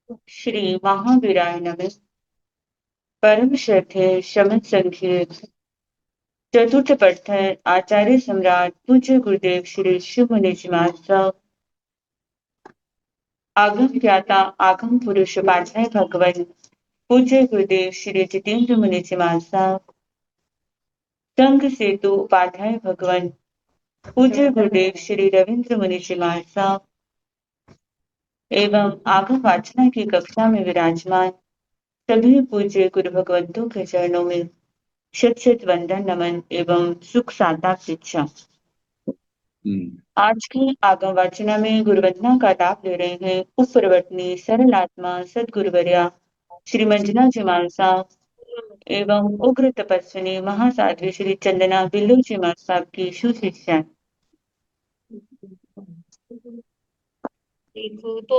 श्री महावीराय नमः। परम श्रद्धेय शमन संघीय चतुर्थ पठन आचार्य सम्राट पूज्य गुरुदेव श्री शिव मुनि जी महाराज आगम ज्ञाता आगम पुरुष उपाध्याय भगवान पूज्य गुरुदेव श्री जितेंद्र मुनि जी महाराज संघ सेतु उपाध्याय भगवान पूज्य गुरुदेव श्री रविंद्र मुनि जी महाराज एवं आगम वाचना की कक्षा में विराजमान सभी पूज्य गुरु भगवंतों के चरणों में शत शत वंदन नमन एवं सुख साता शिक्षा। आज की आगम वाचना में गुरुवंदना का लाभ ले रहे हैं उप प्रवर्तनी सरल आत्मा सदगुरुवर्या श्री मंजना जी मानसा एवं उग्र तपस्विनी महासाध्वी श्री चंदना बिल्लू जी महाराज साहब की सुशिष्या। तो तो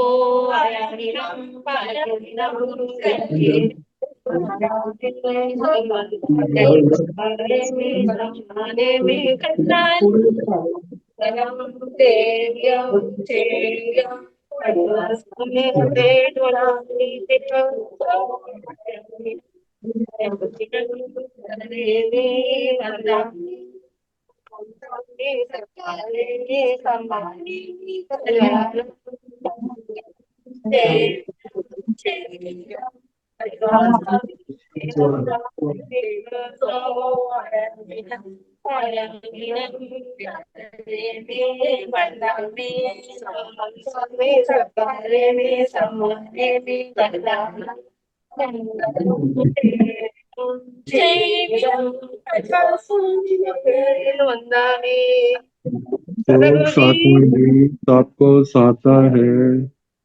सातवां गीत आपको साता है।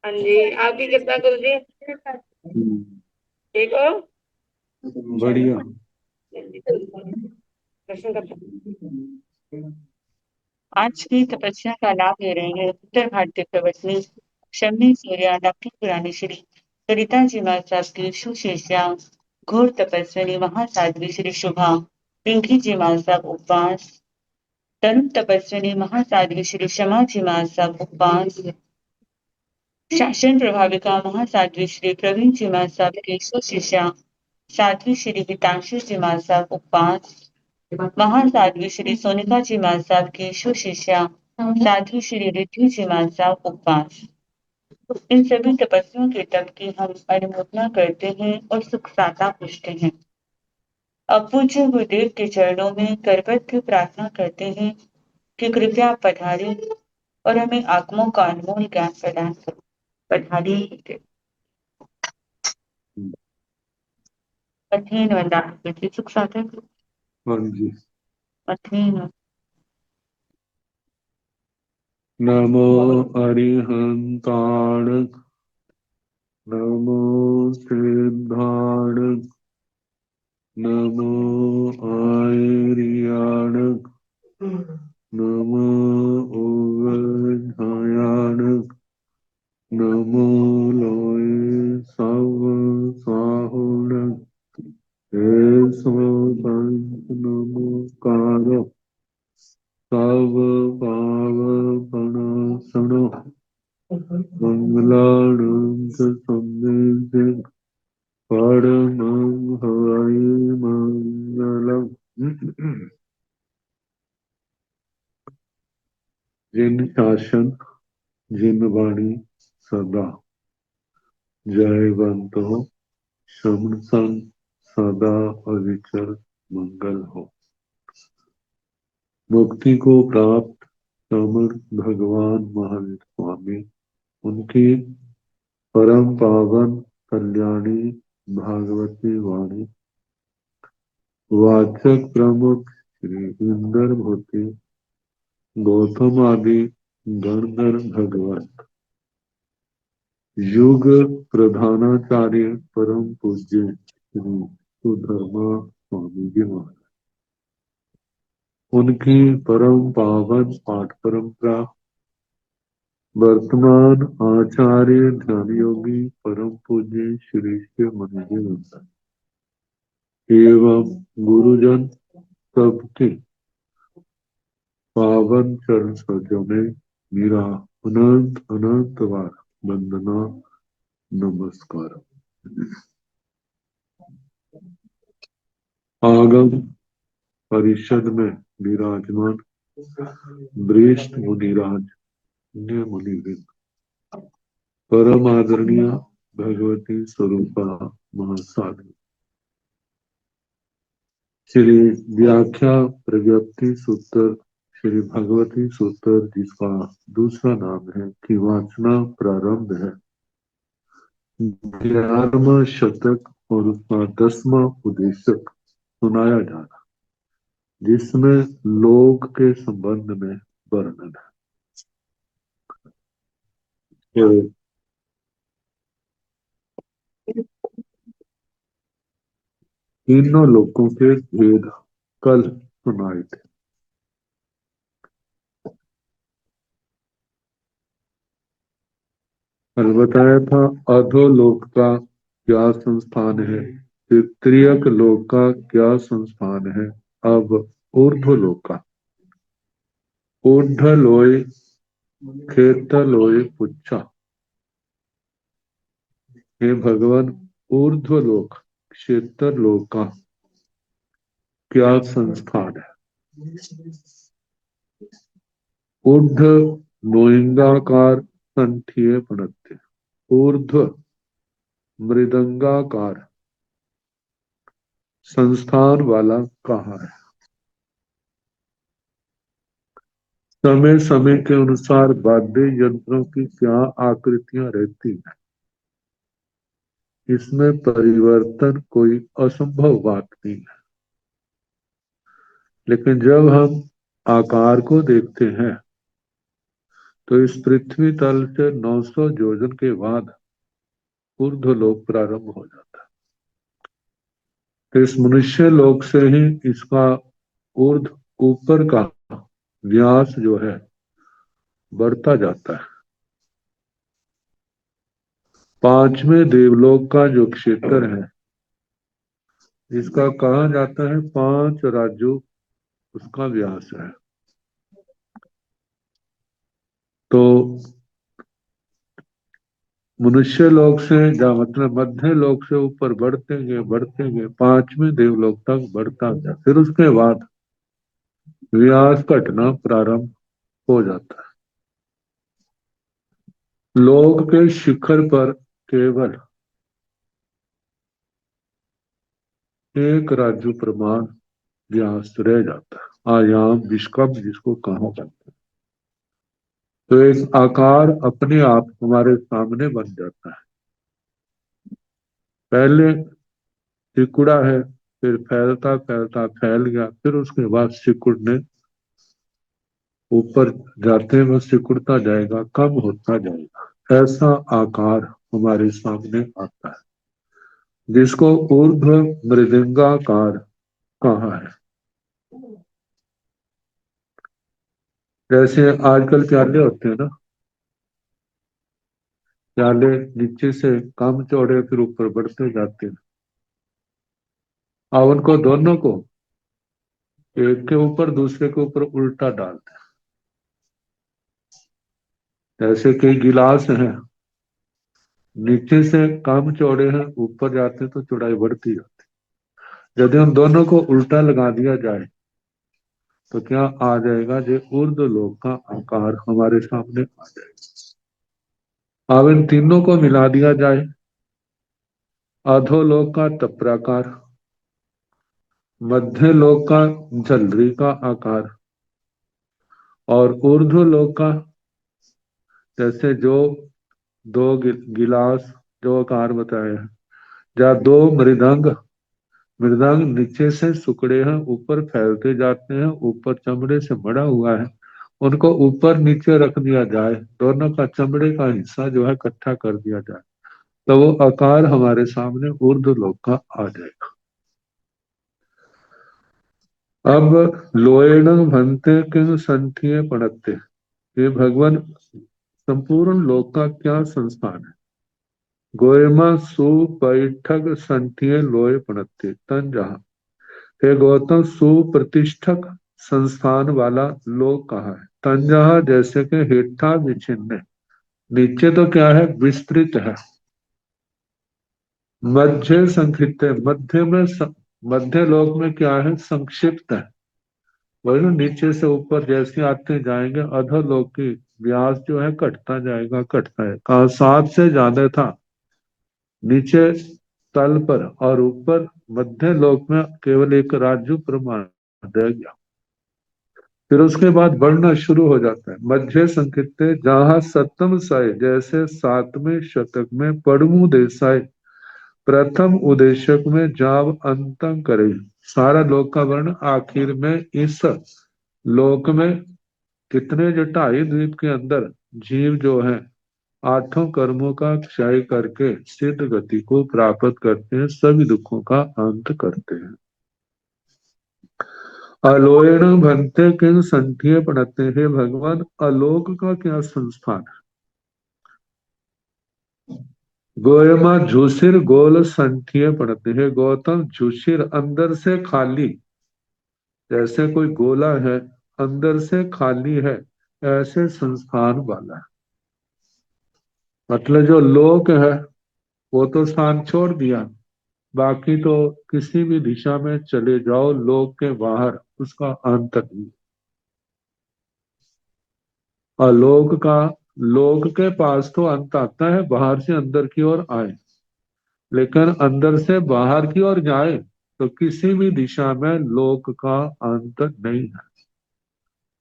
हाँ जी, आपकी कृपा गुरु जी। ठीक हो? बढ़िया। दर्शन करते। आज की तपस्या का लाभ ले रहे हैं उत्तर भारतीय प्रवचनी शमी सूर्या दक्षिण पुरानी श्री सरिता जी महाराज साहब की सुशिष्या घोर तपस्विनी महासाध्वी श्री शुभा पिंकी जी महाराज साहब उपवास तरुण तपस्विनी महासाध्वी श्री क्षमा जी महाराज साहब उपवास शासन प्रभाविका महासाध्वी श्री प्रवीण जी महाराज साहब की सुशिष्या साध्वी श्री हितांशु जी महाराज साहब उपवास महासाध्वी श्री सोनिका जी महाराज साहब की सुशिष्या साध्वी श्री रिद्धि जी महाराज साहब उपवास। इन सभी तपस्वियों के तप की हम अनुमोदना करते हैं और सुख साता पूछते हैं। अब पूज्य गुरुदेव के चरणों में करबद्ध प्रार्थना करते हैं कि कृपया पधारें और हमें आत्मों का अनमोल ज्ञान प्रदान करें। पधारिए। अथीन वंदना सुख साता। हाँ जी। अथीन नमो अरिहंताण नमो सिद्धाण नमो आयर्याण नमो ओगधायाण नमो लोय सव साहुण नमोकार सव पावपणासण मंगलानंद संदेश परमं हरि मंगलम। जिन शासन जिन वाणी सदा जयवंत हो श्रवण संग सदा अविचल मंगल हो। मुक्ति को प्राप्त समर्थ भगवान महावीर स्वामी उनकी परम पावन कल्याणी भागवती वाणी वाचक प्रमुख श्री इंदर भूति गौतम आदि गणधर भगवत युग प्रधानाचार्य परम पूज्य श्री सुधर्मा स्वामी जी महाराज उनकी परम पावन पाठ परंपरा वर्तमान आचार्य ध्यान योगी परम पूज्य श्री शिव मुनि जी महाराज एवं गुरुजन सबके पावन चरण सजों में मेरा अनंत अनंत बार वंदना नमस्कार। आगम परिषद में विराजमान वरिष्ठ मुनिराज, अन्य मुनिवृंद, परम आदरणीय भगवती स्वरूपा महासाधु, श्री व्याख्या प्रज्ञप्ति सूत्र श्री भगवती सूत्र, जिसका दूसरा नाम है कि वाचना प्रारंभ है, 11वां शतक और उसका 10वां उद्देश्य सुनाया जा रहा, जिसमें लोक के संबंध में वर्णन है। तीनों लोकों के भेद कल सुनाए थे। कल बताया था अधोलोक का क्या संस्थान है, तृतीयक लोक का क्या संस्थान है। अब ऊर्ध्वलोक का, ऊर्ध्वलोय खेतलोय पुच्छा, हे भगवान ऊर्ध्वलोक क्षेत्रलोक का क्या संस्थान है। ऊर्ध्व नोइंगाकार संठीय पणत्य, ऊर्ध्व मृदंगाकार संस्थान वाला कहाँ है। समय समय के अनुसार वाद्य यंत्रों की क्या आकृतियां रहती हैं, इसमें परिवर्तन कोई असंभव बात नहीं है। लेकिन जब हम आकार को देखते हैं तो इस पृथ्वी तल से 900 योजन के बाद ऊर्ध्वलोक प्रारंभ हो जाता है। तो इस मनुष्य लोक से ही इसका ऊर्ध्व ऊपर का व्यास जो है बढ़ता जाता है। पांचवें देवलोक का जो क्षेत्र है, इसका कहा जाता है 5 राज्यों उसका व्यास है। तो मनुष्य लोक से या मतलब मध्य लोक से ऊपर बढ़ते गए पांचवें देवलोक तक बढ़ता गया। फिर उसके बाद व्यास घटना प्रारंभ हो जाता है। लोक के शिखर पर केवल एक राज्य प्रमाण व्यास रह जाता है, आयाम विष्कम जिसको कहा जाता है। तो एक आकार अपने आप हमारे सामने बन जाता है। पहले सिकुड़ा है, फिर फैलता फैलता फैल गया, फिर उसके बाद सिकुड़ने ऊपर जाते में सिकुड़ता जाएगा, कम होता जाएगा। ऐसा आकार हमारे सामने आता है, जिसको ऊर्ध्व मृदंगाकार कहा है। जैसे आजकल प्याले होते हैं ना, प्याले नीचे से कम चौड़े फिर ऊपर बढ़ते जाते हैं। अब उनको दोनों को एक के ऊपर दूसरे के ऊपर उल्टा डालते हैं। जैसे कई गिलास हैं, नीचे से कम चौड़े हैं, ऊपर जाते तो चौड़ाई बढ़ती जाती। यदि हम दोनों को उल्टा लगा दिया जाए तो क्या आ जाएगा, जो ऊर्ध्व लोक का आकार हमारे सामने आ जाएगा। अब इन तीनों को मिला दिया जाए, अधोलोक का तप्राकार, मध्य लोक का झलरी का आकार और ऊर्ध्व लोक का जैसे जो दो गिलास जो आकार बताए हैं, या दो मृदंग, मृदंग नीचे से सुकड़े हैं, ऊपर फैलते जाते हैं, ऊपर चमड़े से मड़ा हुआ है, उनको ऊपर नीचे रख दिया जाए, दोनों का चमड़े का हिस्सा जो है इकट्ठा कर दिया जाए, तो वो आकार हमारे सामने ऊर्ध्व लोक का आ जाएगा। अब लोएण भंते किंग संठिये पड़ते, ये भगवान संपूर्ण लोक का क्या संस्थान है। गोयमा सुपैठक संठिये लोय पड़ते तन जहा, हे गौतम सुप्रतिष्ठक संस्थान वाला लोक कहा है। तंजहा जैसे कि हेठा विचिन्न, नीचे तो क्या है विस्तृत है, मध्य संक्षिप्त, मध्य में मध्य लोक में क्या है, संक्षिप्त है। वही ना, नीचे से ऊपर जैसे आते जाएंगे अधोलोक की व्यास जो है घटता जाएगा, घटता है। कहा 7 से ज्यादा था नीचे तल पर, और ऊपर मध्य लोक में केवल एक राज्य प्रमाण रह गया। फिर उसके बाद बढ़ना शुरू हो जाता है। मध्य संकेत जहां सप्तम साय, जैसे 7वें शतक में पड़मू देसाई प्रथम उदेशक में जाव अंतम करे। सारा लोक का वर्ण आखिर में इस लोक में कितने, जो 2.5 द्वीप के अंदर जीव जो है 8 कर्मों का क्षय करके सिद्ध गति को प्राप्त करते हैं, सभी दुखों का अंत करते हैं। अलोयण भंते किन संठिये पढ़ते हैं, भगवान अलोक का क्या संस्थान है। गोयमा झूसिर गोल संठिये पढ़ते हैं, गौतम झूसिर अंदर से खाली, जैसे कोई गोला है अंदर से खाली है, ऐसे संस्थान वाला है। मतलब जो लोक है वो तो स्थान छोड़ दिया, बाकी तो किसी भी दिशा में चले जाओ लोक के बाहर उसका अंत नहीं। और लोक के पास तो अंत आता है, बाहर से अंदर की ओर आए, लेकिन अंदर से बाहर की ओर जाए तो किसी भी दिशा में लोक का अंत नहीं है।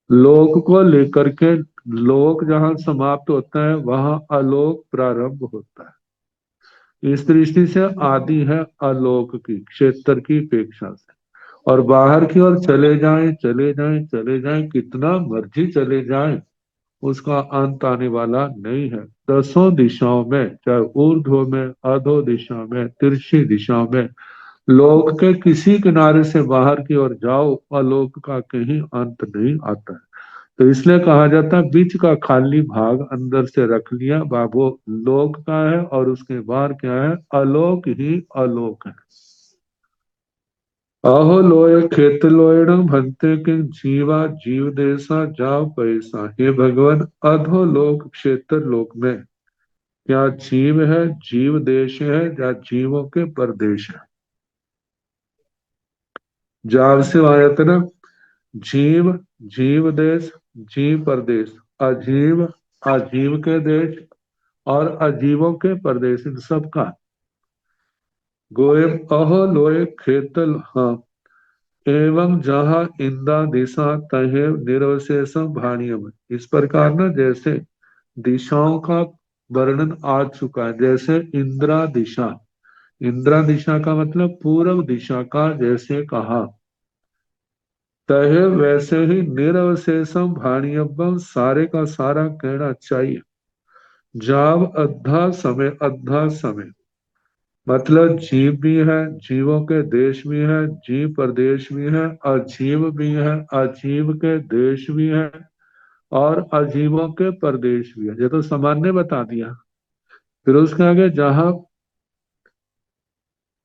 लोक को लेकर के लोक जहां समाप्त होता है वहां अलोक प्रारंभ होता है। इस दृष्टि से आदि है अलोक की, क्षेत्र की अपेक्षा से। और बाहर की ओर चले जाएं, चले जाएं, चले जाएं, कितना मर्जी चले जाएं, उसका अंत आने वाला नहीं है। 10 दिशाओं में, चाहे ऊर्ध्व में, अधो दिशा में, तिरछी दिशा में, लोक के किसी किनारे से बाहर की ओर जाओ, अलोक का कहीं अंत नहीं आता है। तो इसलिए कहा जाता है बीच का खाली भाग अंदर से रख लिया, बाबू लोक का है, और उसके बाहर क्या है, अलोक ही अलोक है। अहो लोय खेत लोयण भंते के जीवा जीव देसा जाव पैसा। हे भगवान, अधो लोक क्षेत्र लोक में क्या जीव है, जीव देश है, या जीवों के परदेश है। जाव से आयत ना, जीव जीव देश, जीव परदेश, अजीव अजीव के देश, और अजीवों के परदेश, इन सबका। गोय अहो लोय खेतल, हाँ, एवं जहाँ इंदा दिशा तहे निर्वशेषम भाणियम। इस प्रकार ना, जैसे दिशाओं का वर्णन आ चुका है, जैसे इंद्रा दिशा, इंद्रा दिशा का मतलब पूर्व दिशा का जैसे कहा, तहे वैसे ही निरवशेषम भाणियम, सारे का सारा कहना चाहिए। जाव अद्धा समय, अद्धा समय मतलब जीव भी है, जीवों के देश भी है, जीव प्रदेश भी है, अजीव भी है, अजीव के देश भी है, और अजीवों के प्रदेश भी है। ये तो सामान्य बता दिया। फिर उसके आगे जहां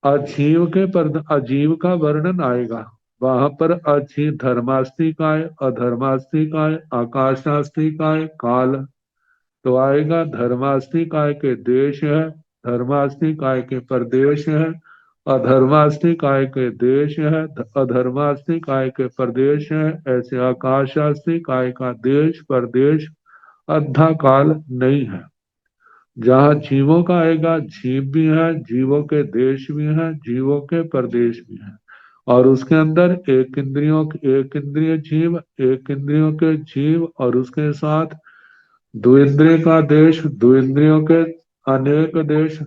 अजीव का वर्णन आएगा, वहां पर अजीव धर्मास्तिकाय, अधर्मास्तिकाय, आकाशास्तिकाय, काल तो आएगा। धर्मास्तिकाय के देश है, धर्मास्तिकाय के प्रदेश है, अधर्मास्तिकाय के देश है, अधर्मास्तिकाय के प्रदेश है। ऐसे आकाशास्तिकाय का देश प्रदेश अद्धा काल नहीं है। जहाँ जीवों का आएगा, जीव भी है, जीवों के देश भी है, जीवों के प्रदेश भी है, और उसके अंदर एक इंद्रिय जीव, एक इंद्रियों के जीव, और उसके साथ द्विंद्रिय का देश, द्विंद्रियों के अनेक देश।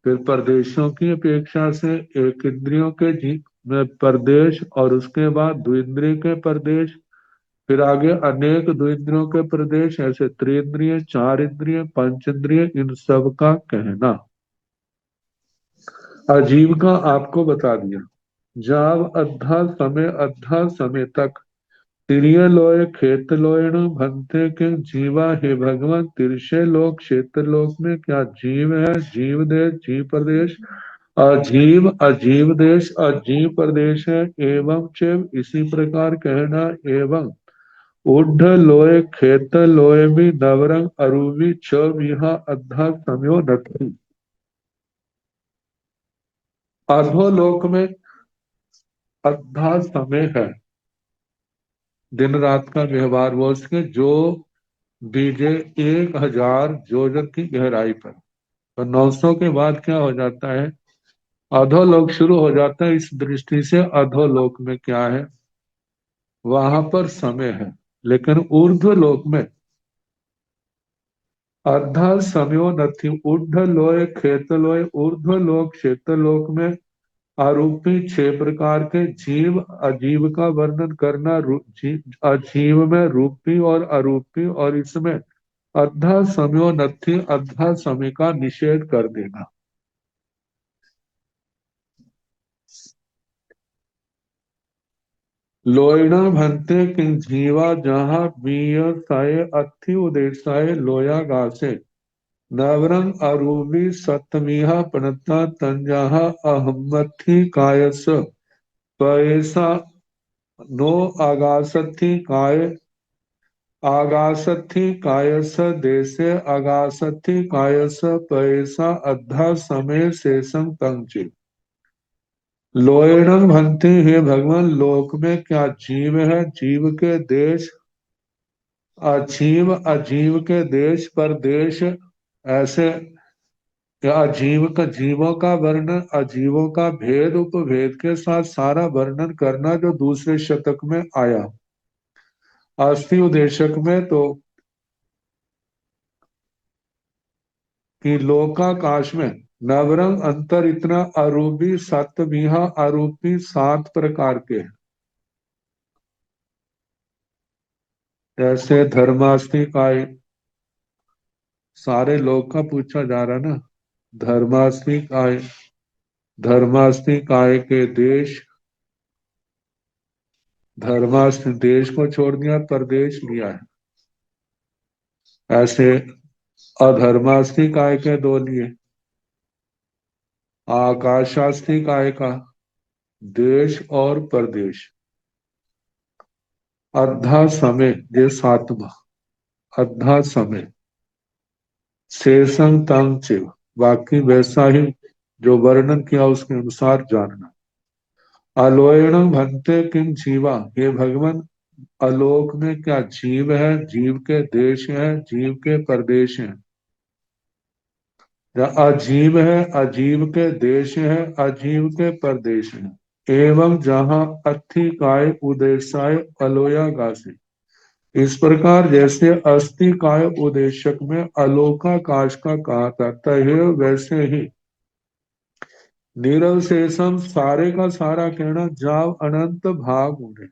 फिर प्रदेशों की अपेक्षा से एक इंद्रियों के जीव में प्रदेश, और उसके बाद द्विंद्रिय के प्रदेश, फिर आगे अनेक द्विंद्रियों के प्रदेश, ऐसे त्रिंद्रिय, 4 इंद्रिय, पंच इंद्रिय, इन सब का कहना। अजीव का आपको बता दिया। जाव अद्धा समय तक तिरिय लोय खेत लोयण भंते के जीवा। हे भगवान, तिरछे लोक क्षेत्र लोक में क्या जीव है, जीव देश, जीव प्रदेश, अजीव अजीव देश, अजीव प्रदेश है। एवं चेव इसी प्रकार कहना, एवं उड्ढ लोय खेत लोय भी नवरंग अरूवी छ विहा अद्धा समयो नथी। अधोलोक में अद्धा समय है, दिन रात का व्यवहार वो उसके जो बीजे 1000 योजन की गहराई पर। तो 900 के बाद क्या हो जाता है, अधोलोक शुरू हो जाता है। इस दृष्टि से अधोलोक में क्या है, वहां पर समय है। लेकिन ऊर्ध्वलोक में अर्धा समयो नथी। ऊर्ध्व लोय खेतलोय ऊर्ध्वलोक क्षेत्रलोक में आरूपी 6 प्रकार के जीव अजीव का वर्णन करना, अजीव में रूपी और अरूपी, और इसमें अर्धा समयो नथी अर्धा समय का निषेध कर देना। लोयणा भंते किंग जीवा जहां बीय साय अथि उदेशाय लोया गासे नवरंग अरूपी सतमिहा पणता तंजाहा अहमथि कायस पैसा नो आगासथि कायस देशे आगासथि कायस पैसा अद्धा समय शेषम तंचित। लोयणम भंति, हे भगवान, लोक में क्या जीव है, जीव के देश, अजीव अजीव के देश पर देश, ऐसे अजीव का जीवों का वर्णन, अजीवों का भेद उपभेद के साथ सारा वर्णन करना जो दूसरे शतक में आया। अस्थि उदेशक में तो कि लोकाकाश में नवरंग अंतर इतना अरूपी सतमिहा अरूपी 7 प्रकार के हैं। जैसे धर्मास्तिक आय, सारे लोग का पूछा जा रहा ना। धर्मास्तिक आय, धर्मास्तिक आय के देश, धर्मास्तिक देश को छोड़ दिया, परदेश लिया है। ऐसे अधर्मास्तिक आय के 2 लिए, आकाशास्तिक आय का देश और परदेश। अर्धा समय ये 7वां, अर्धा समय शेषं तंग चिव, बाकी वैसा ही जो वर्णन किया उसके अनुसार जानना। अलोयणं भंते किम जीवा, हे भगवान, अलोक में क्या जीव है, जीव के देश है, जीव के प्रदेश हैं। या अजीव है, अजीव के देश है, अजीव के प्रदेश हैं। एवं जहां अस्थि काय उदेशाय अलोया गासी, इस प्रकार जैसे अस्थि काय उदेशक में अलोकाकाश का कहा जाता है, वैसे ही निरवशेषम सारे का सारा कहना, जाव अनंत भाग होने,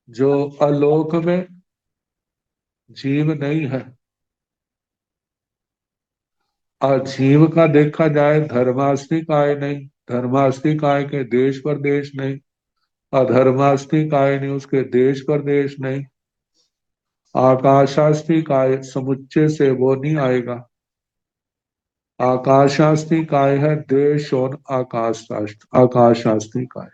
जो अलोक में जीव नहीं है। अजीव का देखा जाए, धर्मास्तिक आय नहीं, धर्मास्तिक आय के देश प्रदेश नहीं, अधर्मास्तिक आय नहीं, उसके देश प्रदेश नहीं, आकाशास्तिक आय समुच्चय से वो नहीं आएगा। आकाशास्तिक आय है देश और आकाशास्तिक आय,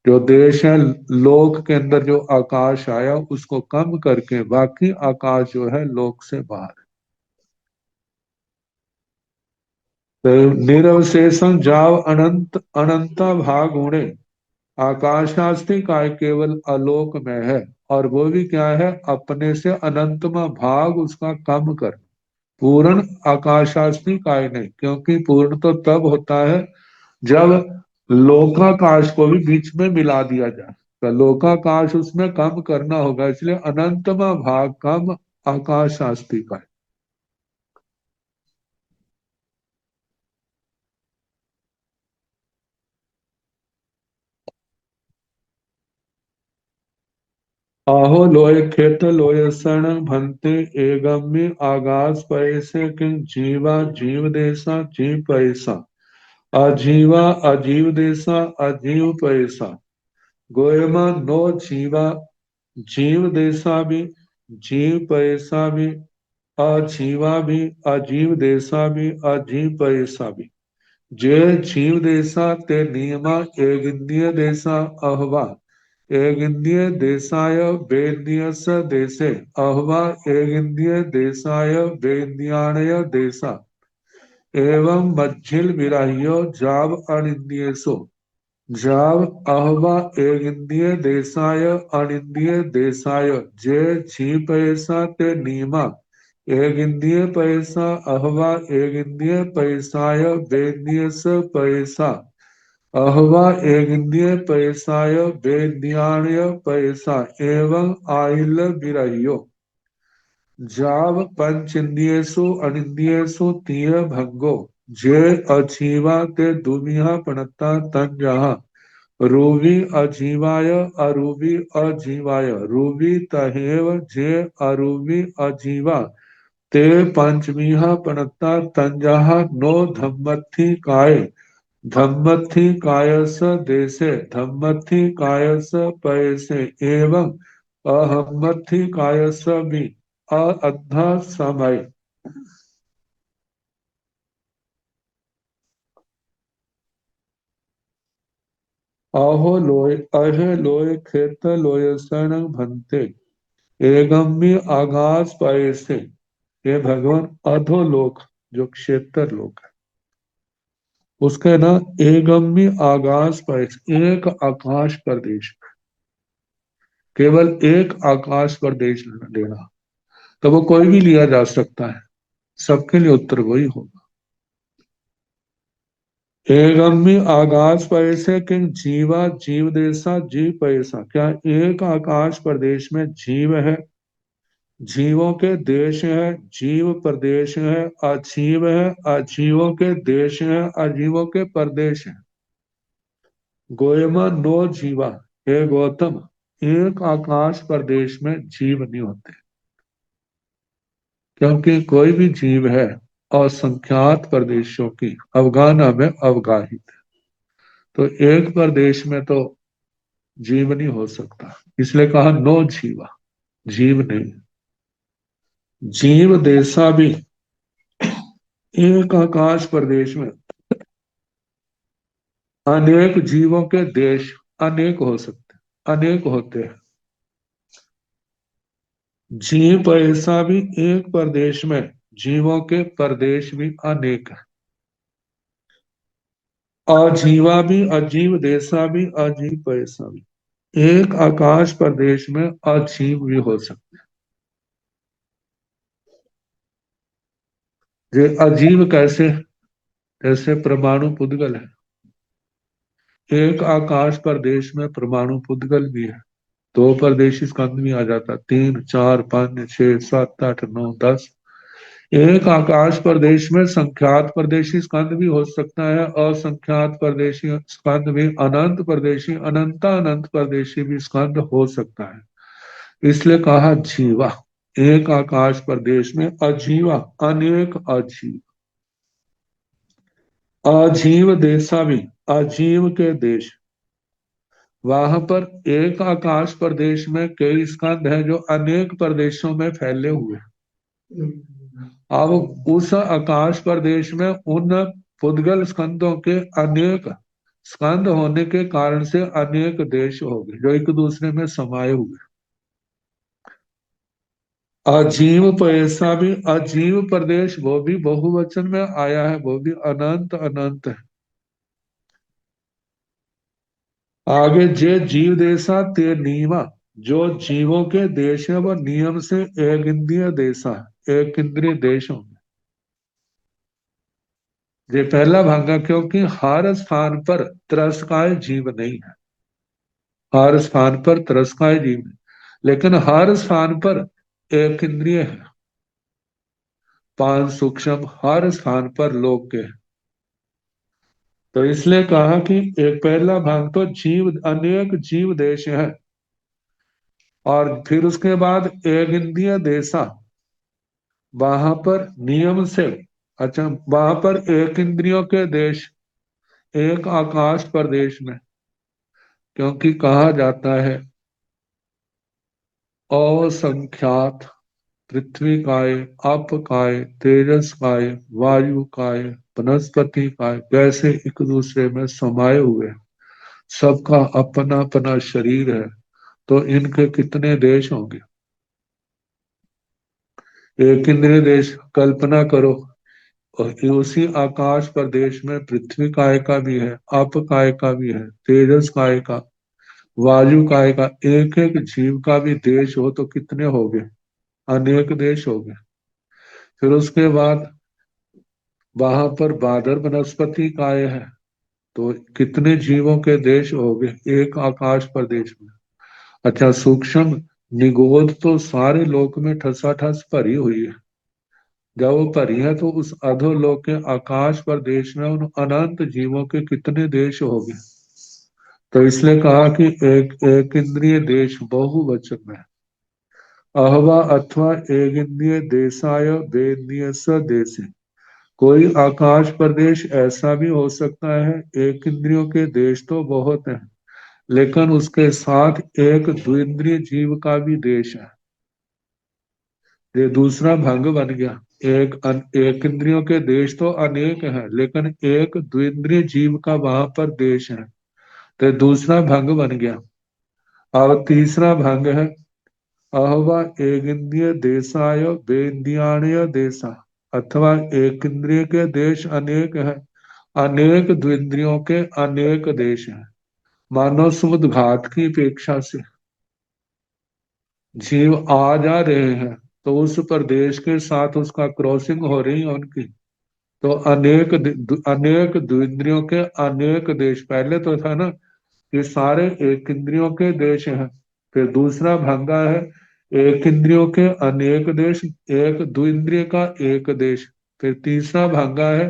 जो देश है लोक के अंदर जो आकाश आया उसको कम करके बाकी आकाश जो है लोक से बाहर। तो निरवशेषम जाव अनंत अनंता भाग होने, आकाशास्तिक आय केवल आलोक में है, और वो भी क्या है, अपने से अनंतमा भाग उसका कम कर। पूर्ण आकाशास्तिक आय नहीं, क्योंकि पूर्ण तो तब होता है जब लोकाकाश को भी बीच में मिला दिया जाए, तो लोकाकाश उसमें कम करना होगा, इसलिए अनंतमा भाग कम आकाशास्तिक आय। आहो लोय खेत लोय सण भंते एगम्य आगास पैसे किं जीवा जीव देसा जीव पैसा अजीवा अजीव देसा अजीव पैसा गोयमा नो जीवा जीव देसा भी जीव पैसा भी अजीवा भी अजीव देसा भी अजीव पैसा भी जे जीव देसा ते नियमा एगिंद्रिय देसा अहवा एगिंद्रिय देशाय वेद्यस देशे अहवा एगिंद्रिय देशाय वेद्याणय देशा एवं मज्झिल विराह्यो जाव अनिंद्येसो जाव अहवा एगिंद्रिय देसाय अनिंद्रिय देसाय जे छी पैसा ते नीमा एगिंद्रिय पैसा अहवा एगिंद्रिय पैसाय वेद्यस पैसा अहवा एगिंद्रिय पैसाय वेद्याण्य पैसा एवं आइल विरह्यो जाव पंचेंद्रियेषु अनिंद्रियेषु तीय भंगो जे अजीवा ते दुमिया पणता तन जहा रूबी अजीवाय अरूबी अजीवाय रूबी तहेव जे अरूबी अजीवा ते पंचमीहा पणता तंजहा नो धम्मथि काय धम्मथि कायस देशे धम्मथि कायस पैसे एवं अहम्मथि कायस भी अद्धा समय अहे लोय खेत लोय सन भंते एगम्य आगास पैसे ये भगवान अधोलोक जो क्षेत्र लोक है उसके ना एगम्य आकाश पैसे एक आकाश प्रदेश केवल एक आकाश प्रदेश लेना तो वो कोई भी लिया जा सकता है सबके लिए उत्तर वही होगा एगम्य आकाश पैसे कि जीवा जीव देशा जीव पैसा क्या एक आकाश प्रदेश में जीव है जीवों के देश है जीव प्रदेश है अजीव है अजीवों के देश है अजीवों के प्रदेश है गोयमा नो जीवा हे गौतम एक आकाश प्रदेश में जीव नहीं होते क्योंकि कोई भी जीव है असंख्यात प्रदेशों की अवगाहना में अवगाहित है तो एक प्रदेश में तो जीव नहीं हो सकता इसलिए कहा नो जीवा जीव नहीं जीव देशा भी एक आकाश प्रदेश में अनेक जीवों के देश अनेक हो सकते अनेक होते हैं जीव ऐसा भी एक प्रदेश में जीवों के प्रदेश भी अनेक है अजीवा भी अजीव देशा भी अजीव पैसा भी एक आकाश प्रदेश में अजीव भी हो सकते ये अजीव कैसे जैसे परमाणु पुद्गल है एक आकाश प्रदेश में परमाणु पुद्गल भी है दो प्रदेशी स्कंद भी आ जाता 3 4 5 6 7 8 9 10 एक आकाश प्रदेश में संख्यात प्रदेशी स्कंद भी हो सकता है असंख्यात प्रदेशी स्कंद भी अनंत प्रदेशी अनंता अनंत प्रदेशी भी स्कंद हो सकता है इसलिए कहा जीवा एक आकाश प्रदेश में अजीवा अनेक अजीव अजीव देशा भी अजीव के देश वहां पर एक आकाश प्रदेश में कई स्कंद हैं जो अनेक प्रदेशों में फैले हुए अब उस आकाश प्रदेश में उन पुद्गल स्कंदों के अनेक स्कंद होने के कारण से अनेक देश हो गए जो एक दूसरे में समाये हुए अजीव पैसा भी अजीव प्रदेश वो भी बहुवचन में आया है वो भी अनंत अनंत है आगे जे जीव देशा ते नीवा जो जीवों के देश है वह नियम से एक इंद्रिय देशा एक इंद्रिय देश होंगे ये पहला भागा क्योंकि हर स्थान पर त्रस्काय जीव नहीं है हर स्थान पर त्रस्काय जीव नहीं लेकिन हर स्थान पर एक इंद्रिय है पांच सूक्ष्म हर स्थान पर लोक के तो इसलिए कहा कि एक पहला भाग तो जीव अनेक जीव देश है और फिर उसके बाद एक इंद्रिय देशा वहां पर नियम से अच्छा वहां पर एक इंद्रियों के देश एक आकाश प्रदेश में क्योंकि कहा जाता है असंख्यात पृथ्वी काय अप काय तेजस काय वायु काय वनस्पति काय कैसे एक दूसरे में समाये हुए सबका अपना अपना शरीर है तो इनके कितने देश होंगे एक इंद्रिय देश कल्पना करो और उसी आकाश प्रदेश में पृथ्वी काय का भी है, अप काय का भी है, तेजस काय का, वायु काय का, एक एक जीव का भी देश हो तो कितने हो गए? अनेक देश हो गए। फिर उसके बाद वहां पर बादर वनस्पति काय है, तो कितने जीवों के देश हो गए एक आकाश प्रदेश में। अच्छा, सूक्ष्म निगोद तो सारे लोक में ठसाठस भरी हुई है। जब वो भरी है तो उस अधोलोक के आकाश प्रदेश में उन अनंत जीवों के कितने देश हो गए? तो इसलिए कहा कि एक इंद्रिय देश बहुवचन में, अहवा अथवा एक इंद्रिय देशाय वेदनीय देश। कोई आकाश प्रदेश ऐसा भी हो सकता है, एक इंद्रियों के देश तो बहुत हैं, लेकिन उसके साथ एक द्विंद्रिय जीव का भी देश है। ये दूसरा भंग बन गया। एक इंद्रियों के देश तो अनेक हैं, लेकिन एक द्विंद्रिय जीव का वहां पर देश है, तो दूसरा भंग बन गया। अब तीसरा भंग है, अहवा एक इंद्रिय देशाय वेद्याणय देशा, अथवा एक इंद्रिय के देश अनेक है, अनेक द्विंद्रियों के अनेक देश हैं। मानव समुद्र घाट की अपेक्षा से जीव आ जा रहे हैं, तो उस प्रदेश के साथ उसका क्रॉसिंग हो रही है उनकी, तो अनेक द्विंद्रियों के अनेक देश। पहले तो था ना कि सारे एक इंद्रियों के देश हैं, फिर दूसरा भंगा है एक इंद्रियों के अनेक देश, एक द्विंद्रिय का एक देश। फिर तीसरा भंगा है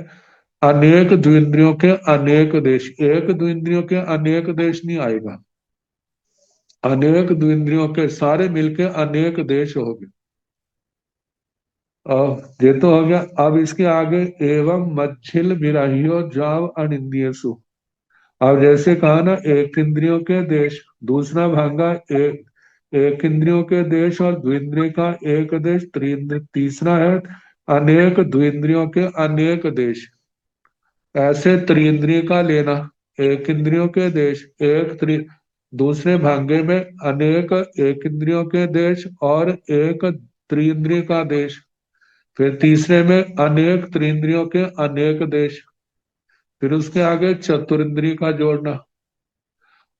अनेक द्विंद्रियों के अनेक देश। एक द्विंद्रियों के अनेक देश नहीं आएगा, अनेक द्विंद्रियों के सारे मिलके अनेक देश हो गए। अब ये तो हो गया। अब इसके आगे एवं मच्छिल विराहियो जाव अनिंदियसु। अब जैसे कहा ना एक इंद्रियों के देश, दूसरा भांगा एक इंद्रियों के देश और द्विंद्रिय का एक देश, तीसरा है अनेक द्विंद्रियों के अनेक देश। ऐसे त्रिंद्रिय का लेना, एक इंद्रियों के देश, दूसरे भांगे में अनेक एक इंद्रियों के देश और एक त्रिंद्रिय का देश, फिर तीसरे में अनेक त्रिंद्रियों के अनेक देश, फिर उसके आगे चतुरिंद्रिय का जोड़ना।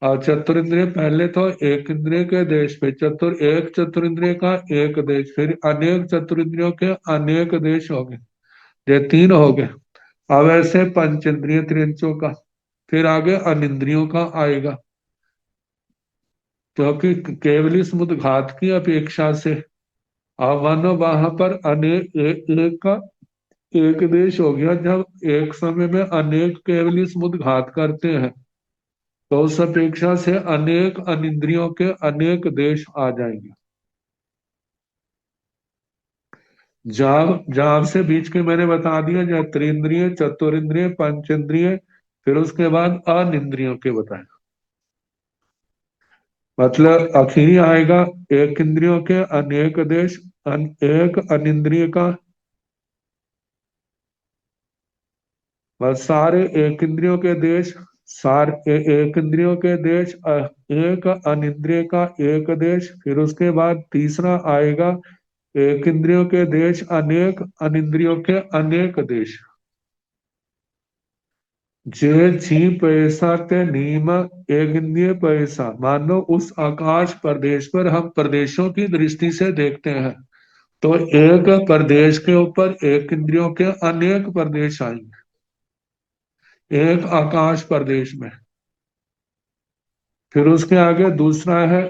और चतुरिंद्रिय पहले तो एक इंद्रिय के देश पे एक चतुरिंद्रिय का एक देश, फिर अनेक चतुरिंद्रियों के अनेक देश हो गए, ये तीन हो गए। अब ऐसे पंचेंद्रिय त्रिंचों का, फिर आगे अनिंद्रियों का आएगा, क्योंकि केवली समुद्र घात की अपेक्षा से मानो वहां पर अनेक एक का एक देश हो गया। जब एक समय में अनेक केवली समुद्र घात करते हैं, तो उस अपेक्षा से अनेक अनिंद्रियों के अनेक देश आ जाएंगे। जाव जाव से बीच के मैंने बता दिया, जब त्रिंद्रिय चतुरिंद्रिय पंचेंद्रिय, फिर उसके बाद अनिंद्रियों के बताए। मतलब आखिरी आएगा एक इंद्रियों के अनेक देश, एक अनिंद्रिय का, बस सारे एक इंद्रियों के देश, एक इंद्रियों के देश, एक अनिंद्रिय का एक देश, फिर उसके बाद तीसरा आएगा एक इंद्रियों के देश अनेक अनिंद्रियों के अनेक देश। जे जी पैसा के नीम एक इंद्रिय पैसा, मानो उस आकाश प्रदेश पर हम प्रदेशों की दृष्टि से देखते हैं, तो एक प्रदेश के ऊपर एक इंद्रियों के अनेक प्रदेश आएंगे एक आकाश प्रदेश में। फिर उसके आगे दूसरा है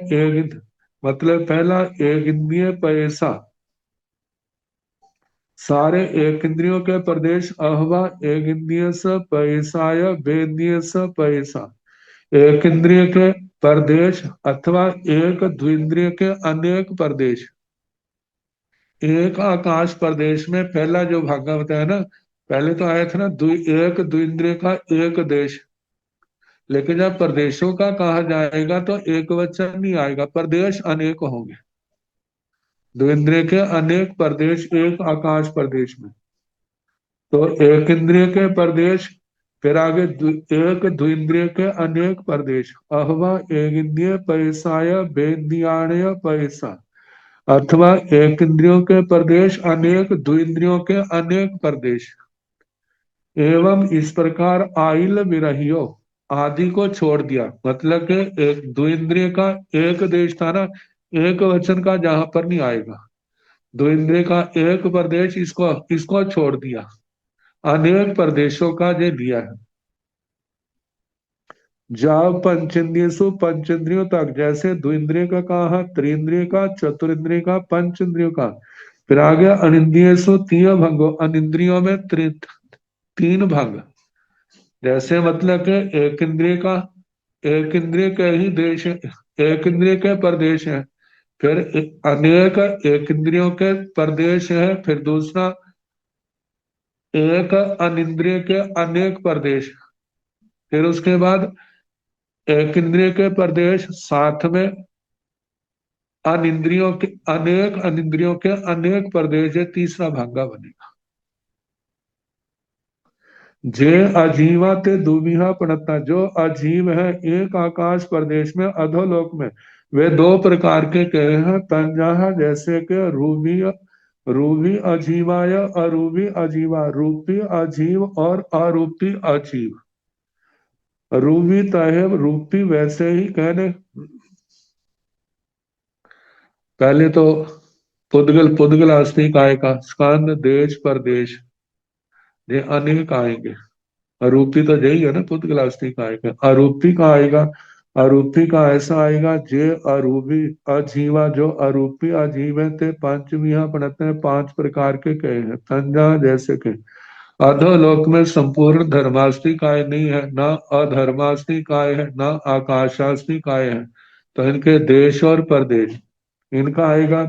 मतलब पहला एक इंद्रिय पैसा, सारे एक इंद्रियों के प्रदेश, अहवा एक इंद्रिय स पैसाय वेद्य स पैसा, एक इंद्रिय के प्रदेश अथवा एक द्विंद्रिय के अनेक प्रदेश। एक आकाश प्रदेश में पहला जो भागा बताया ना, पहले तो आया था ना एक द्विंद्रिय का एक देश, लेकिन जब प्रदेशों का कहा जाएगा तो एक वचन नहीं आएगा, प्रदेश अनेक होंगे, द्विंद्रिय के अनेक प्रदेश एक आकाश प्रदेश में। तो एक इंद्रिय के प्रदेश, फिर आगे एक द्विंद्रिय के अनेक प्रदेश, अहवा एक इंद्रिय पैसाय वेद्याणय पैसा, अथवा एक इंद्रियों के प्रदेश अनेक द्विंद्रियों के अनेक प्रदेश। एवं इस प्रकार आइल विरहियो आदि को छोड़ दिया। मतलब कि एक द्विंद्रिय का एक देश था ना, एक वचन का जहां पर नहीं आएगा। द्विंद्रिय का एक प्रदेश, इसको इसको छोड़ दिया, अनेक प्रदेशों का जे दिया है। जब पंचेंद्रियसु पंचेंद्रियों तक, जैसे द्विंद्रिय का कहा, त्रिंद्रिय का, चतुरिंद्रिय का, पंचेंद्रियों का। फिर आ गया अनिंद्रियसु तीन भंगो, अनिंद्रियों में तीन भंग। जैसे मतलब कि एक इंद्रिय का, एक इंद्रिय के ही देश, एक इंद्रिय के प्रदेश है। फिर अनेक एक इंद्रियों के प्रदेश है। फिर दूसरा एक अनिंद्रिय के अनेक प्रदेश। फिर उसके बाद एक इंद्रिय के प्रदेश, साथ में अनिंद्रियों के अनेक, अनिंद्रियों के अनेक प्रदेश है, तीसरा भागा बनेगा। जे अजीवा ते दुविहा पड़ता, जो अजीव है एक आकाश प्रदेश में, अधोलोक में, वे दो प्रकार के कहे हैं। तंजाहा, जैसे कि रूबी, रूबी अजीवा या अरूबी अजीवा, रूपी अजीव और अरूपी अजीव। रूबी तहेब रूपी, वैसे ही कहने पहले तो पुद्गल, पुद्गल अस्थि काय का स्कंद देश प्रदेश, ये अनेक आएंगे। अरूपी तो यही है ना, पुद्गल अस्थि काय का। अरूपी का आएगा, अरूपी का ऐसा आएगा, जे अरूपी अजीवा, जो अरूपी अजीव है ते पंचविहा पढ़ते हैं, पांच प्रकार के कहे हैं। तंजा, जैसे के अधोलोक में संपूर्ण धर्मास्थि काय नहीं है, ना अधर्मास्थि काय है, ना आकाशास्थि काय है। तो इनके देश और प्रदेश, इनका आएगा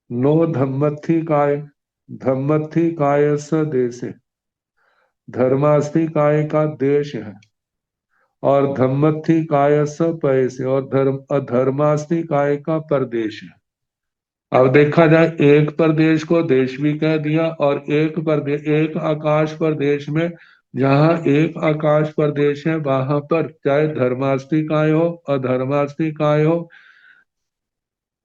नो धम्मथि काय, धम्मथि काय स देशे, धर्मास्थि काय का देश है। और धम्मथि काय स पैसे, और अधर्मास्थि काय का प्रदेश है। अब देखा जाए, एक प्रदेश को देश भी कह दिया, और एक प्रदेश, एक आकाश प्रदेश में, जहां एक आकाश प्रदेश है वहां पर चाहे धर्मास्थि काय हो, अधर्मास्थि काय हो,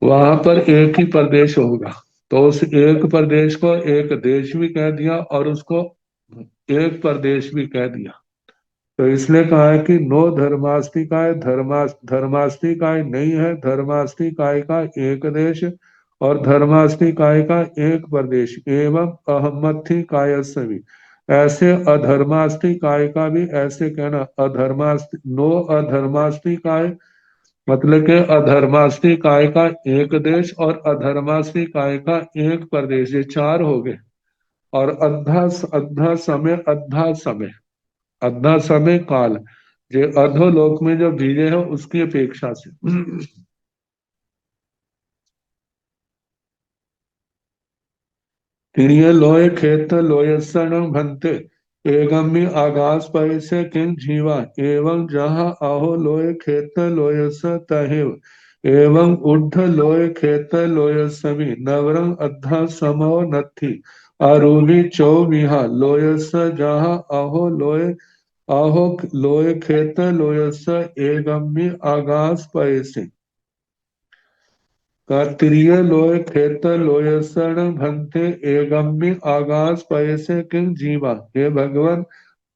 वहां पर एक ही प्रदेश होगा। तो उस एक प्रदेश को एक देश भी कह दिया, और उसको एक प्रदेश भी कह दिया। तो इसलिए कहा है कि नो धर्मास्तिकाय, धर्मास्तिकाय नहीं है, धर्मास्तिकाय का एक देश और धर्मास्तिकाय का एक प्रदेश। एवं अहमथिकाय सभी, ऐसे अधर्मास्तिकाय का भी ऐसे कहना, अधर्मास्ति नो अधर्मास्तिकाय, मतलब के अधर्मास्ति काय का एक देश और अधर्मास्ति काय का एक प्रदेश, ये चार हो गए। और अद्धा, अद्धा समय, अद्धा समय, अद्धा समय काल, जो अधोलोक में जो बीजे हैं उसकी अपेक्षा से। तिरिय लोय खेत लोय सन भंते, एगम्य आगास पय से किंग जीवा, एवं जहाँ आहो लोय खेत लोय स तहेव, एवं ऊर्ध लोय खेत लोय समी, नवरंग अद्धा समो नथि, आरूढ़ी चौविहा लोय स जहाँ आहो लोय खेत लोय स एगम्य आगास पय से। कार्तिरीय लोय खेत लोय सण भंते, एगम्य आगास पैसे किंग जीवा। हे भगवान,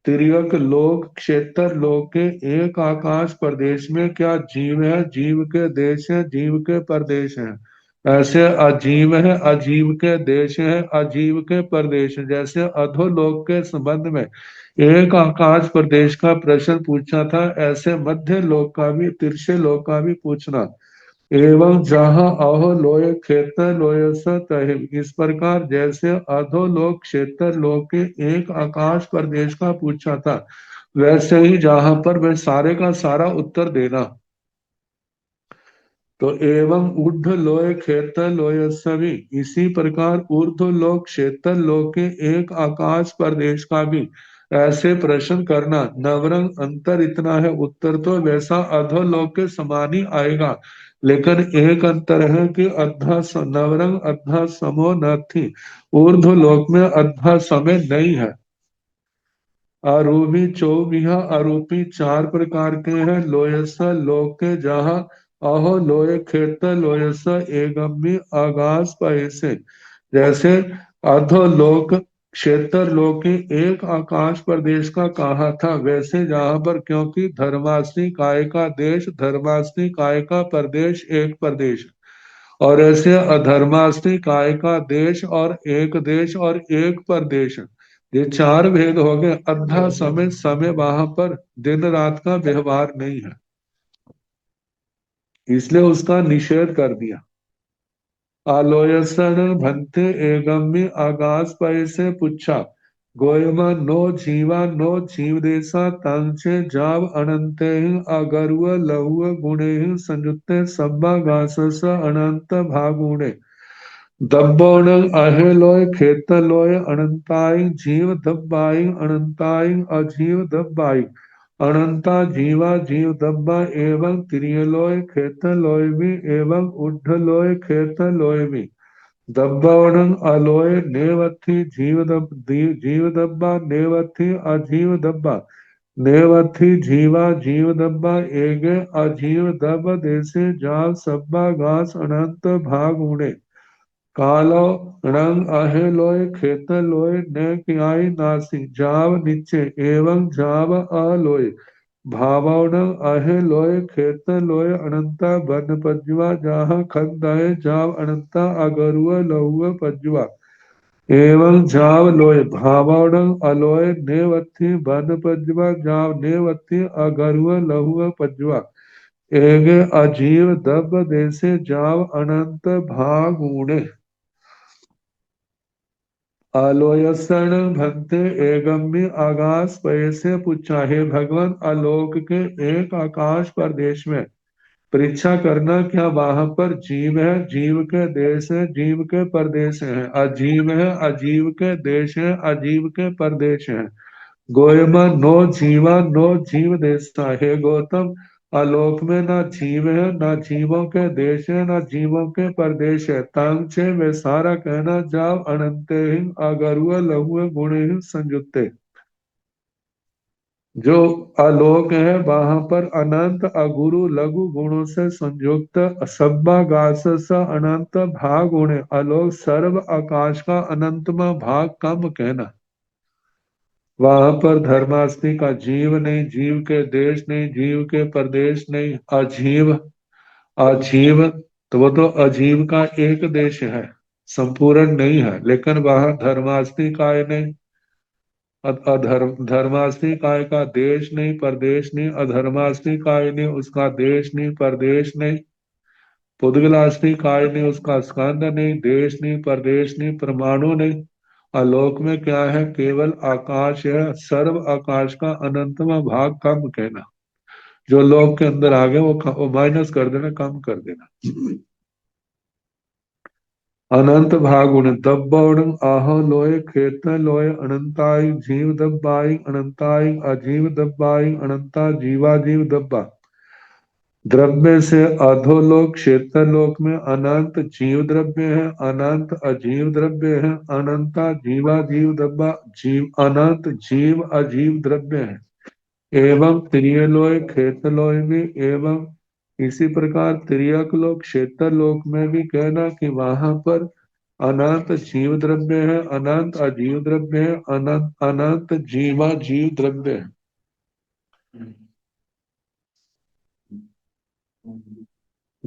तिर्यक लोक क्षेत्र लोक के एक आकाश प्रदेश में क्या जीव है, जीव के देश है, जीव के प्रदेश है। ऐसे अजीव है, अजीव के देश है, अजीव के प्रदेश है। जैसे अधोलोक के संबंध में एक आकाश प्रदेश का प्रश्न पूछा था, ऐसे मध्य लोक का भी, तिरछे लोक का भी पूछना। एवं जहाँ अहो लोय क्षेत्र लोय स तहे, इस प्रकार जैसे अधोलोक क्षेत्र लोक के एक आकाश प्रदेश का पूछा था, वैसे ही जहां पर वह सारे का सारा उत्तर देना। तो एवं ऊर्ध लोय क्षेत्र लोय सभी, इसी प्रकार ऊर्ध लोक क्षेत्र लोक के एक आकाश प्रदेश का भी ऐसे प्रश्न करना। नवरंग अंतर इतना है, उत्तर तो वैसा अधोलोक के समान ही आएगा, लेकिन एक अंतर है कि अद्धा नवरंग अद्धा समो न थी, ऊर्ध लोक में अद्धा समय नहीं है। आरूपी चौबिहा, आरूपी चार प्रकार के हैं। लोयस लोक के जहाँ अहो लोय खेत लोयस एगम्य आगास पैसे, जैसे अधोलोक क्षेत्र लोकी एक आकाश प्रदेश का कहा था, वैसे जहां पर क्योंकि धर्माष्टमी काय का देश, धर्माष्टमी काय का प्रदेश, एक प्रदेश, और ऐसे अधर्माष्टमी काय का देश और एक प्रदेश, ये चार भेद हो गए। अद्धा समय समय वहां पर दिन रात का व्यवहार नहीं है, इसलिए उसका निषेध कर दिया। आलोयसन भंते एगम्य आगास पय से पूछा, गोयमा नो जीवा नो जीव देसा तंचे जाव अनंते अगरुव लहुव गुणे संयुक्ते सब्बा गासस अनंत भागुणे दब्बोण अहेलोय खेतलोय अनंताई जीव दब्बाई अनंताई अजीव दब्बाई अनंता जीवा जीव दब्बा एवं त्रियलोय खेतलोय भी एवं उड्ढलोय खेतलोय भी दब्बावणं अलोय नेवथी जीव दब्बा नेवथी अजीव दब्बा नेवथी जीवा जीव दब्बा एगे अजीव दब देसे जाव सब्बा घास अनंत भाग उड़े कालो रंग अहे लोय खेत लोय न कियाई नासी जाव नीचे एवं जाव अलोय भावण अहे लोय खेत लोय अनंता बन पज्वा जहाँ खंदाय जाव अनंता अगरुआ लहुआ पज्वा एवं जाव लोय भावण अलोय नेवथी बन पज्वा जाव नेवथी अगरुआ लहुआ पज्वा एगे अजीव दब देसे जाव अनंत भाग ऊणे आलोयसन भक्ति एगम्य आकाश पैसे पूछा, हे भगवान आलोक के एक आकाश प्रदेश में परीक्षा करना, क्या वहां पर जीव है, जीव के देश है, जीव के प्रदेश है, अजीव है, अजीव के देश है, अजीव के प्रदेश है। गोयमा नो जीवा नो जीव देशता, हे गौतम आलोक में ना जीव है, ना जीवों के देश है, ना जीवों के प्रदेश है। तंग छे वे सारा कहना जाओ अनंत अगरुआ लहुए गुणे संयुक्ते, जो आलोक है वहां पर अनंत अगुरु लघु गुणों से संयुक्त सब्बा गास अनंत भाग गुणे आलोक सर्व आकाश का अनंतमा भाग कम कहना। वहां पर धर्माष्टमी का जीव नहीं, जीव के देश नहीं, जीव के प्रदेश नहीं, अजीव अजीव, तो वो तो अजीव का एक देश है, संपूर्ण नहीं है। लेकिन वहां धर्माष्टमी काय नहीं, धर्माष्टमी काय का देश नहीं, प्रदेश नहीं, अधर्माष्टमी काय नहीं, उसका देश नहीं, प्रदेश नहीं, पुद्गलाष्टमी काय नहीं, उसका स्कंद नहीं, देश नहीं, प्रदेश नहीं, परमाणु नहीं। आलोक में क्या है, केवल आकाश है, सर्व आकाश का अनंतमा भाग कम कहना। जो लोक के अंदर आ गए वो माइनस कर देना, कम कर देना। अनंत भागुण दब्बण आह लोय खेत लोय अनंताई जीव दब्बाई अनंताई अजीव दब्बाई अनंता जीवा जीव दब्बा द्रव्य से अधोलोक क्षेत्र लोक में अनंत जीव द्रव्य है, अनंत अजीव द्रव्य है, अनंता जीवा जीव दब्बा जीव अनंत जीव अजीव द्रव्य है। एवं त्रियलोय खेतलोय भी एवं इसी प्रकार त्रियक लोक क्षेत्र लोक में भी कहना कि वहां पर अनंत जीव द्रव्य है, अनंत अजीव द्रव्य है, अनंत अनंत जीवा जीव द्रव्य है।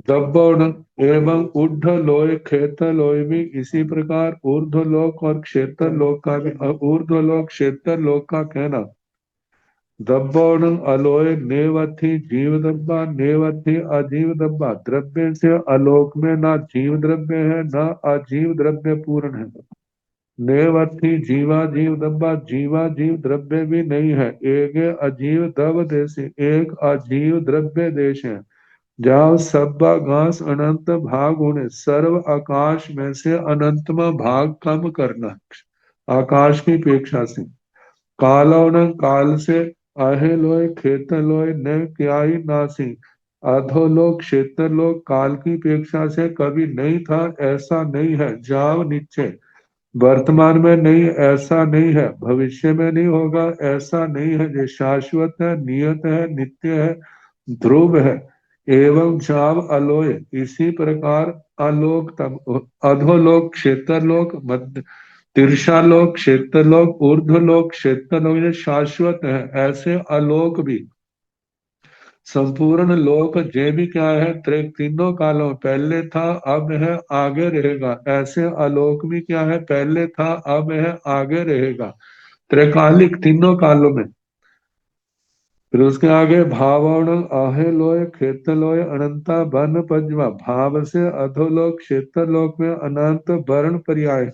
दब्बण एवं ऊर्ध्व लोय क्षेत्र लोय भी इसी प्रकार ऊर्ध्व लोक और क्षेत्र लोक का भी ऊर्ध्व लोक क्षेत्र लोक का कहना। दब्बण अलोय नेवथी जीव दब्बा नेवथी अजीव दब्बा द्रव्य से अलोक में ना जीव द्रव्य है ना अजीव द्रव्य पूर्ण है। नेवथी जीवा जीव दब्बा जीवा जीव द्रव्य भी नहीं है। एक अजीव दब देश एक अजीव द्रव्य देश है। जाओ सब्बा घास अनंत भाग होने सर्व आकाश में से अनंतमा भाग कम करना आकाश की अपेक्षा से। कालोन काल से आहे लोय खेत लोय न क्याई नासी अधोलोक क्षेत्र लोक काल की अपेक्षा से कभी नहीं था, ऐसा नहीं है। जाव नीचे वर्तमान में नहीं, ऐसा नहीं है। भविष्य में नहीं होगा, ऐसा नहीं है। जो शाश्वत है, नियत है, नित्य है, ध्रुव है। एवं जाव अलोय इसी प्रकार अलोक तम अधोलोक क्षेत्र लोक मध्य तिर्षालोक, क्षेत्रलोक, ऊर्ध्वलोक, क्षेत्रलोक ये शाश्वत है। ऐसे आलोक भी, संपूर्ण लोक जे भी क्या है, तीनों कालों में पहले था, अब है, आगे रहेगा। ऐसे आलोक भी क्या है, पहले था, अब है, आगे रहेगा। त्रैकालिक, तीनों कालों में। फिर उसके आगे भावण आहे लोय क्षेत्र लोय अनंता वर्ण पंचमा, भाव से अधोलोक क्षेत्रलोक में अनंत वर्ण पर्याय।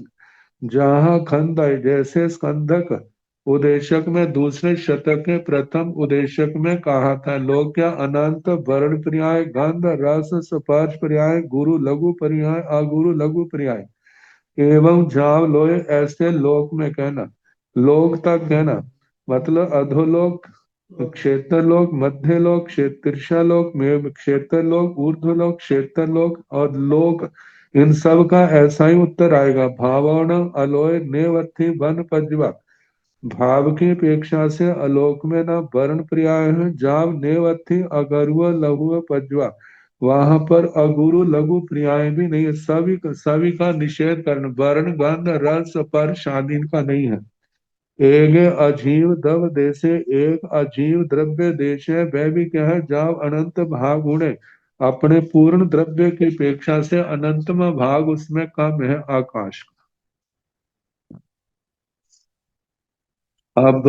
जहाँ खंड है, जैसे स्कंधक उदेशक में दूसरे शतक के प्रथम उदेशक में कहा था, लोक क्या अनंत वर्ण पर्याय, गंध रस स्पर्श पर्याय, गुरु लघु पर्याय, अगुरु लघु पर्याय। एवं जाव लोय, ऐसे लोक में कहना, लोक तक कहना मतलब अधोलोक, क्षेत्रलोक, मध्यलोक, क्षेत्रलोक में, क्षेत्रलोक, ऊर्ध्वलोक, क्षेत्रलोक और लोक, इन सब का ऐसा ही उत्तर आएगा। भावर्ण अलोय नेवर्थी वन पजवा, भाव की अपेक्षा से अलोक में ना वर्ण पर्याय है। जाव नेवर्थी अगरुव लघु पजवा, वहां पर अगुरु लघु पर्याय भी नहीं है। सभी का निषेध करना, वर्ण गंध रस स्पर्श आदि इनका नहीं है। एक अजीव द्रव देशे, एक अजीव द्रव्य देश है, वह भी क्या है, जाव अनंत भाग गुणे, अपने पूर्ण द्रव्य की अपेक्षा से अनंतम भाग उसमें कम है आकाश। अब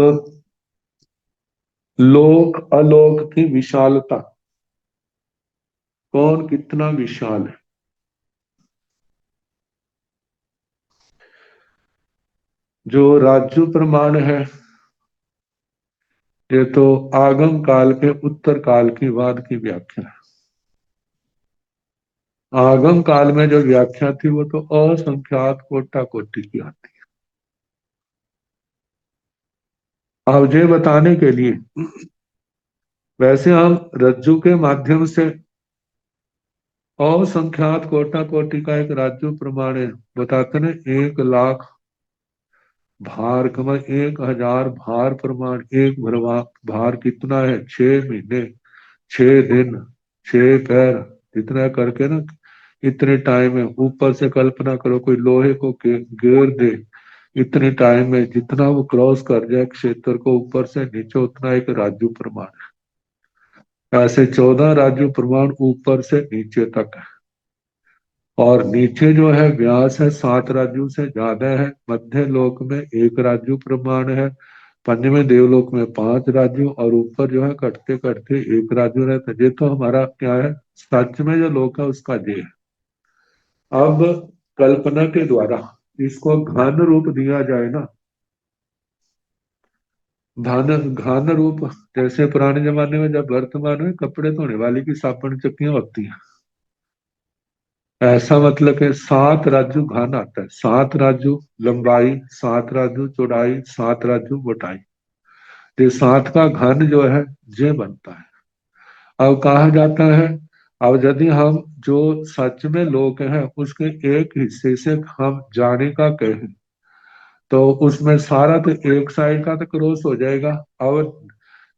लोक अलोक की विशालता, कौन कितना विशाल है। जो राजू प्रमाण है, ये तो आगम काल के उत्तर काल की बाद की व्याख्या है। आगम काल में जो व्याख्या थी वो तो असंख्यात कोटा कोटि की आती है। अब ये बताने के लिए, वैसे हम रज्जु के माध्यम से असंख्यात कोटा कोटि का एक राज्य प्रमाण है बताते ना, 1 लाख भार कमा, 1,000 भार प्रमाण, एक भरवा भार कितना है, 6 महीने, 6 दिन, 6 पैर, इतना करके ना, इतने टाइम में ऊपर से कल्पना करो कोई लोहे को घेर दे, इतने टाइम में जितना वो क्रॉस कर जाए क्षेत्र को ऊपर से नीचे, उतना एक राजू प्रमाण है। ऐसे 14 राजू प्रमाण ऊपर से नीचे तक है। और नीचे जो है व्यास है 7 राज्यों से ज्यादा है। मध्य लोक में 1 राज्य प्रमाण है, पंचवें देवलोक में 5 राज्यों, और ऊपर जो है कटते कटते 1 राज्य रहता है। ये तो हमारा क्या है, सच में जो लोक है उसका ये है। अब कल्पना के द्वारा इसको घन रूप दिया जाए ना, घन रूप, जैसे पुराने जमाने में जब वर्तमान में कपड़े धोने वाली की साबुन चक्कियां होती हैं, ऐसा मतलब कि 7 राज्य घन आता है। 7 राज्य लंबाई, 7 राज्य चौड़ाई, 7 राज्य मोटाई, ये 7 का घन जो है ये बनता है। अब कहा जाता है, अब यदि हम जो सच में लोग हैं उसके एक हिस्से से हम जाने का कहें, तो उसमें सारा तो एक साइड का तो क्रॉस हो जाएगा। और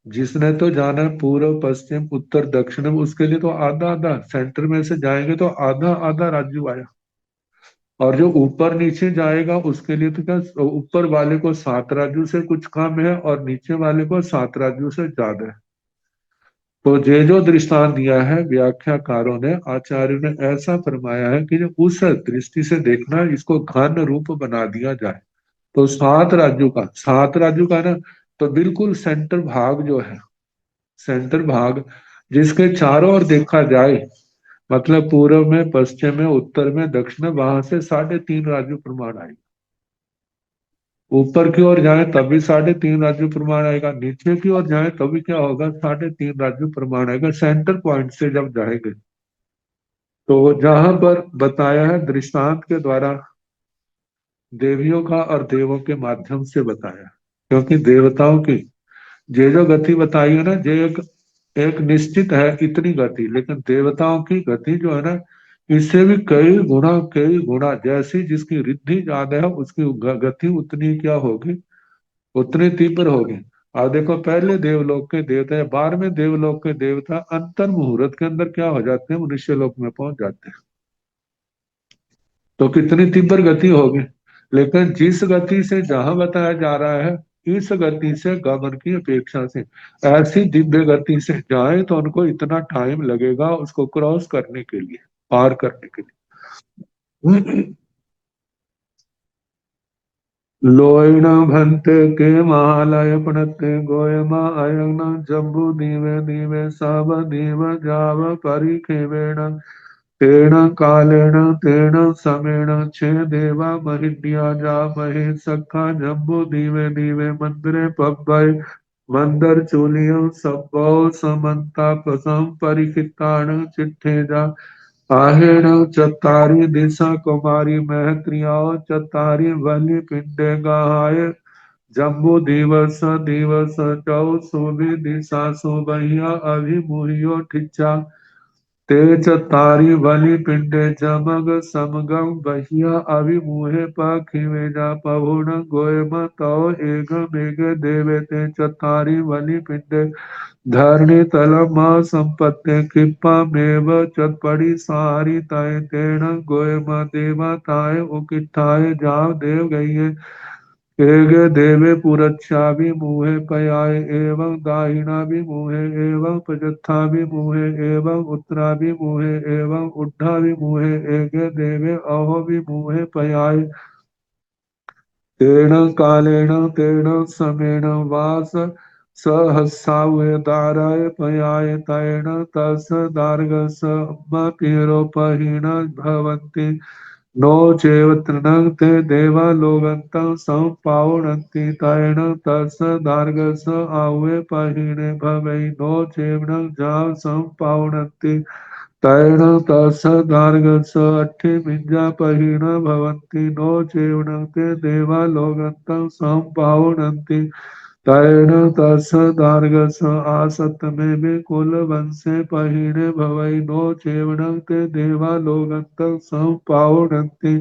जिसने तो जाना है पूर्व पश्चिम उत्तर दक्षिण में, उसके लिए तो आधा आधा, सेंटर में से जाएंगे तो आधा आधा राज्य आया। और जो ऊपर नीचे जाएगा उसके लिए तो क्या, ऊपर वाले को 7 राज्यों से कुछ कम है और नीचे वाले को 7 राज्यों से ज्यादा है। तो ये जो दृष्टांत दिया है व्याख्याकारों ने, आचार्यों ने ऐसा फरमाया है कि जो उस दृष्टि से देखना, इसको घन रूप बना दिया जाए। तो 7 राज्यों का, 7 राज्यों का ना, तो बिल्कुल सेंटर भाग जो है, सेंटर भाग जिसके चारों ओर देखा जाए, मतलब पूर्व में, पश्चिम में, उत्तर में, दक्षिण में, वहां से 3.5 राज्य प्रमाण आएगा। ऊपर की ओर जाए तब भी 3.5 राज्य प्रमाण आएगा, नीचे की ओर जाए तभी क्या होगा, 3.5 राज्य प्रमाण आएगा, सेंटर पॉइंट से जब जाएंगे। तो जहां पर बताया है दृष्टांत के द्वारा, देवियों का और देवों के माध्यम से बताया, क्योंकि देवताओं की ये जो गति बताई है ना, ये एक निश्चित है इतनी गति, लेकिन देवताओं की गति जो है ना, इससे भी कई गुणा, जैसी जिसकी रिद्धि ज्यादा है उसकी गति उतनी क्या होगी, उतनी तीव्र होगी। अब देखो, पहले देवलोक के देवता या 12वें देवलोक के देवता अंतर मुहूर्त के अंदर क्या हो जाते हैं, मनुष्य लोक में पहुंच जाते हैं। तो कितनी तीव्र गति होगी। लेकिन जिस गति से जहां बताया जा रहा है, इस गति से गमन की अपेक्षा से ऐसी दिव्य गति से जाए तो उनको इतना टाइम लगेगा उसको क्रॉस करने के लिए, पार करने के लिए। लोयण भंते के महालय पणते गोयमा अयन जम्बू दीवे दीवे साव दीव जाव परिखेवेण तेण कालेण तेण समेण छे देवा महिन्या जा महे सखा जम्बू दीवे दीवे मंदिरे पब्बय मंदर चूलियं सब्बो समन्ता पसम परिखिताण चिट्ठे जा आहेण चतारी दिशा कुमारी महत्रियाओ चतारी बलि पिंडे गाहाय जम्बू दिवस दिवस चौ सुबि दिशा सुबहिया अभिमुहियो ठिचा ते चतारी बलि पिंडे जमग समगम बहिया अभिमुहे पखिवे जा पहुण गोयम तौ एग मेघ देवे ते चतारी बलि पिंडे धरणी तलम संपत्ति कृपा मेव चतपड़ी सारी ताय तेण गोयम देवा ताय उकिठाय जाव देव गये एग देवे पुरच्छा भी मुहे पयाय एवं दाहिना भी मुहे एवं पजत्था भी मुहे एवं उत्तरा भी मुहे एवं उड्ढा भी मुहे एग देवे अहो भी मुहे पयाय तेण कालेन तेण समेण वास सहस्रावताराय पयाय तेन तस दार्गस मतिरोपहीन भवन्ति नो चैव तृणं ते देवा लोगन्तं सम्पावनन्ति तेन तस दार्गस आवे पहीने भवै नो चैव जाव सम्पावनन्ति तेन तस दार्गस अट्ठे मिज्जा पहीन भवन्ति नो चैव ते देवा लोगन्तं सम्पावनन्ति तेन तस दार्गस आसतमे में कुल वंशे पहीने भवै नो चैवणं ते देवा लोगन्तं सम्पावनन्ति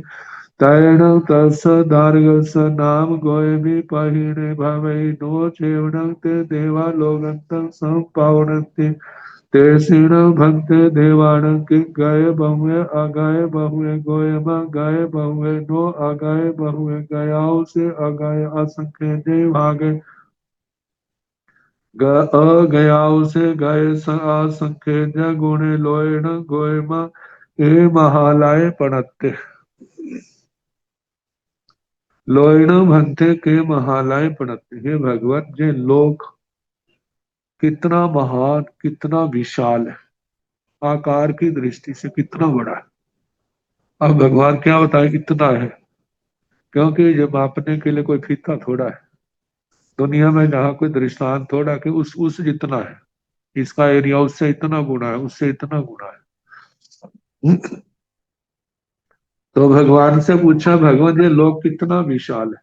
तेन तस दार्गस नाम गोयमी पहीने भवै नो चैवणं ते देवा लोगन्तं सम्पावनन्ति तेषीण भक्ते देवाण कि गए बहुए अगए बहुए गोयमा गए बहुए नो अगए बहुए गयाओ से अगए असंख्य जय भागे अगयाओ से गए असंख्य ज गुणे लोयण गोयमा ए महालय पणत्ते लोयण भंते के महालय पणत्ते। हे भगवत जे लोक कितना महान कितना विशाल है, आकार की दृष्टि से कितना बड़ा है। अब भगवान क्या बताए इतना है, क्योंकि ये मापने के लिए कोई फीता थोड़ा है दुनिया में, जहाँ कोई दृष्टांत थोड़ा कि उस जितना है, इसका एरिया उससे इतना गुना है, उससे इतना गुना है। तो भगवान से पूछा, भगवान ये लोक कितना विशाल है।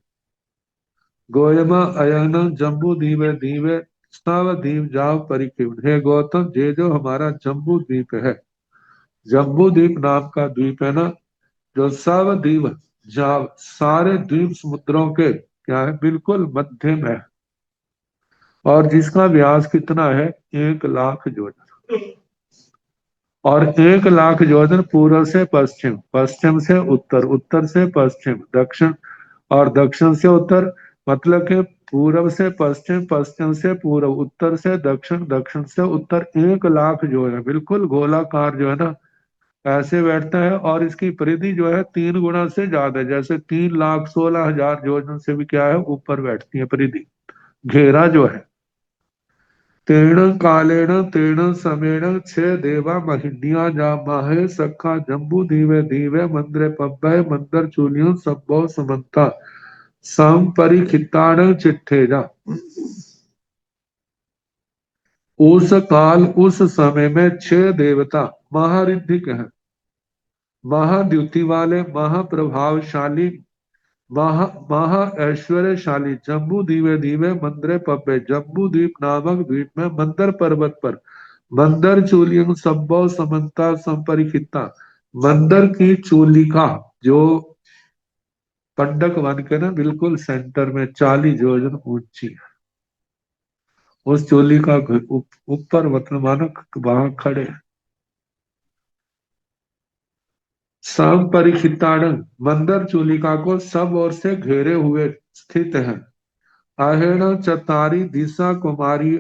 गोयमा अयन जम्बू दीवे दीवे स्तव दीप जाव परिकिम। हे गौतम, ये जो हमारा जम्बू द्वीप है, जम्बू द्वीप नाम का द्वीप है ना, जो सब द्वीप जाव सारे द्वीप समुद्रों के क्या है, बिल्कुल मध्य में है, और जिसका व्यास कितना है, 1,00,000 योजन। और 1,00,000 योजन पूर्व से पश्चिम, पश्चिम से उत्तर, उत्तर से पश्चिम, दक्षिण और दक्षिण से उत्तर, मतलब कि पूर्व से पश्चिम, पश्चिम से पूर्व, उत्तर से दक्षिण, दक्षिण से उत्तर, 1,00,000 जो है बिल्कुल गोलाकार जो है ना ऐसे बैठता है। और इसकी परिधि जो है 3 गुना से ज्यादा है, जैसे 3,16,000 योजन से भी क्या है ऊपर बैठती है परिधि, घेरा जो है। तेण कालेण तेण समेण छे देवा महिन्या जा माहे सखा जम्बू दीवे दीवे मंद्रे पब्बय मंदर चूलियों सब्बो समन्ता सम परिखिताण चिट्ठे जा। उस काल उस समय में 6 देवता महारिद्धिक हैं, महाद्युति वाले, महाप्रभावशाली, महा ऐश्वर्यशाली जम्बू दीवे दीवे मंदरे पब्बे, जम्बू द्वीप नामक द्वीप में मंदर पर्वत पर मंदर चूलियं सब्बो समन्ता संपरिखिता, मंदर की चूलिका जो पंडक बन के ना बिल्कुल सेंटर में 40 योजन ऊंची है, उस चूलिका के ऊपर मतलब मानो वहां खड़े हैं। सम परिखिताड़न मंदर चूलिका को सब ओर से घेरे हुए स्थित है। आहेण चतारी दिशा कुमारी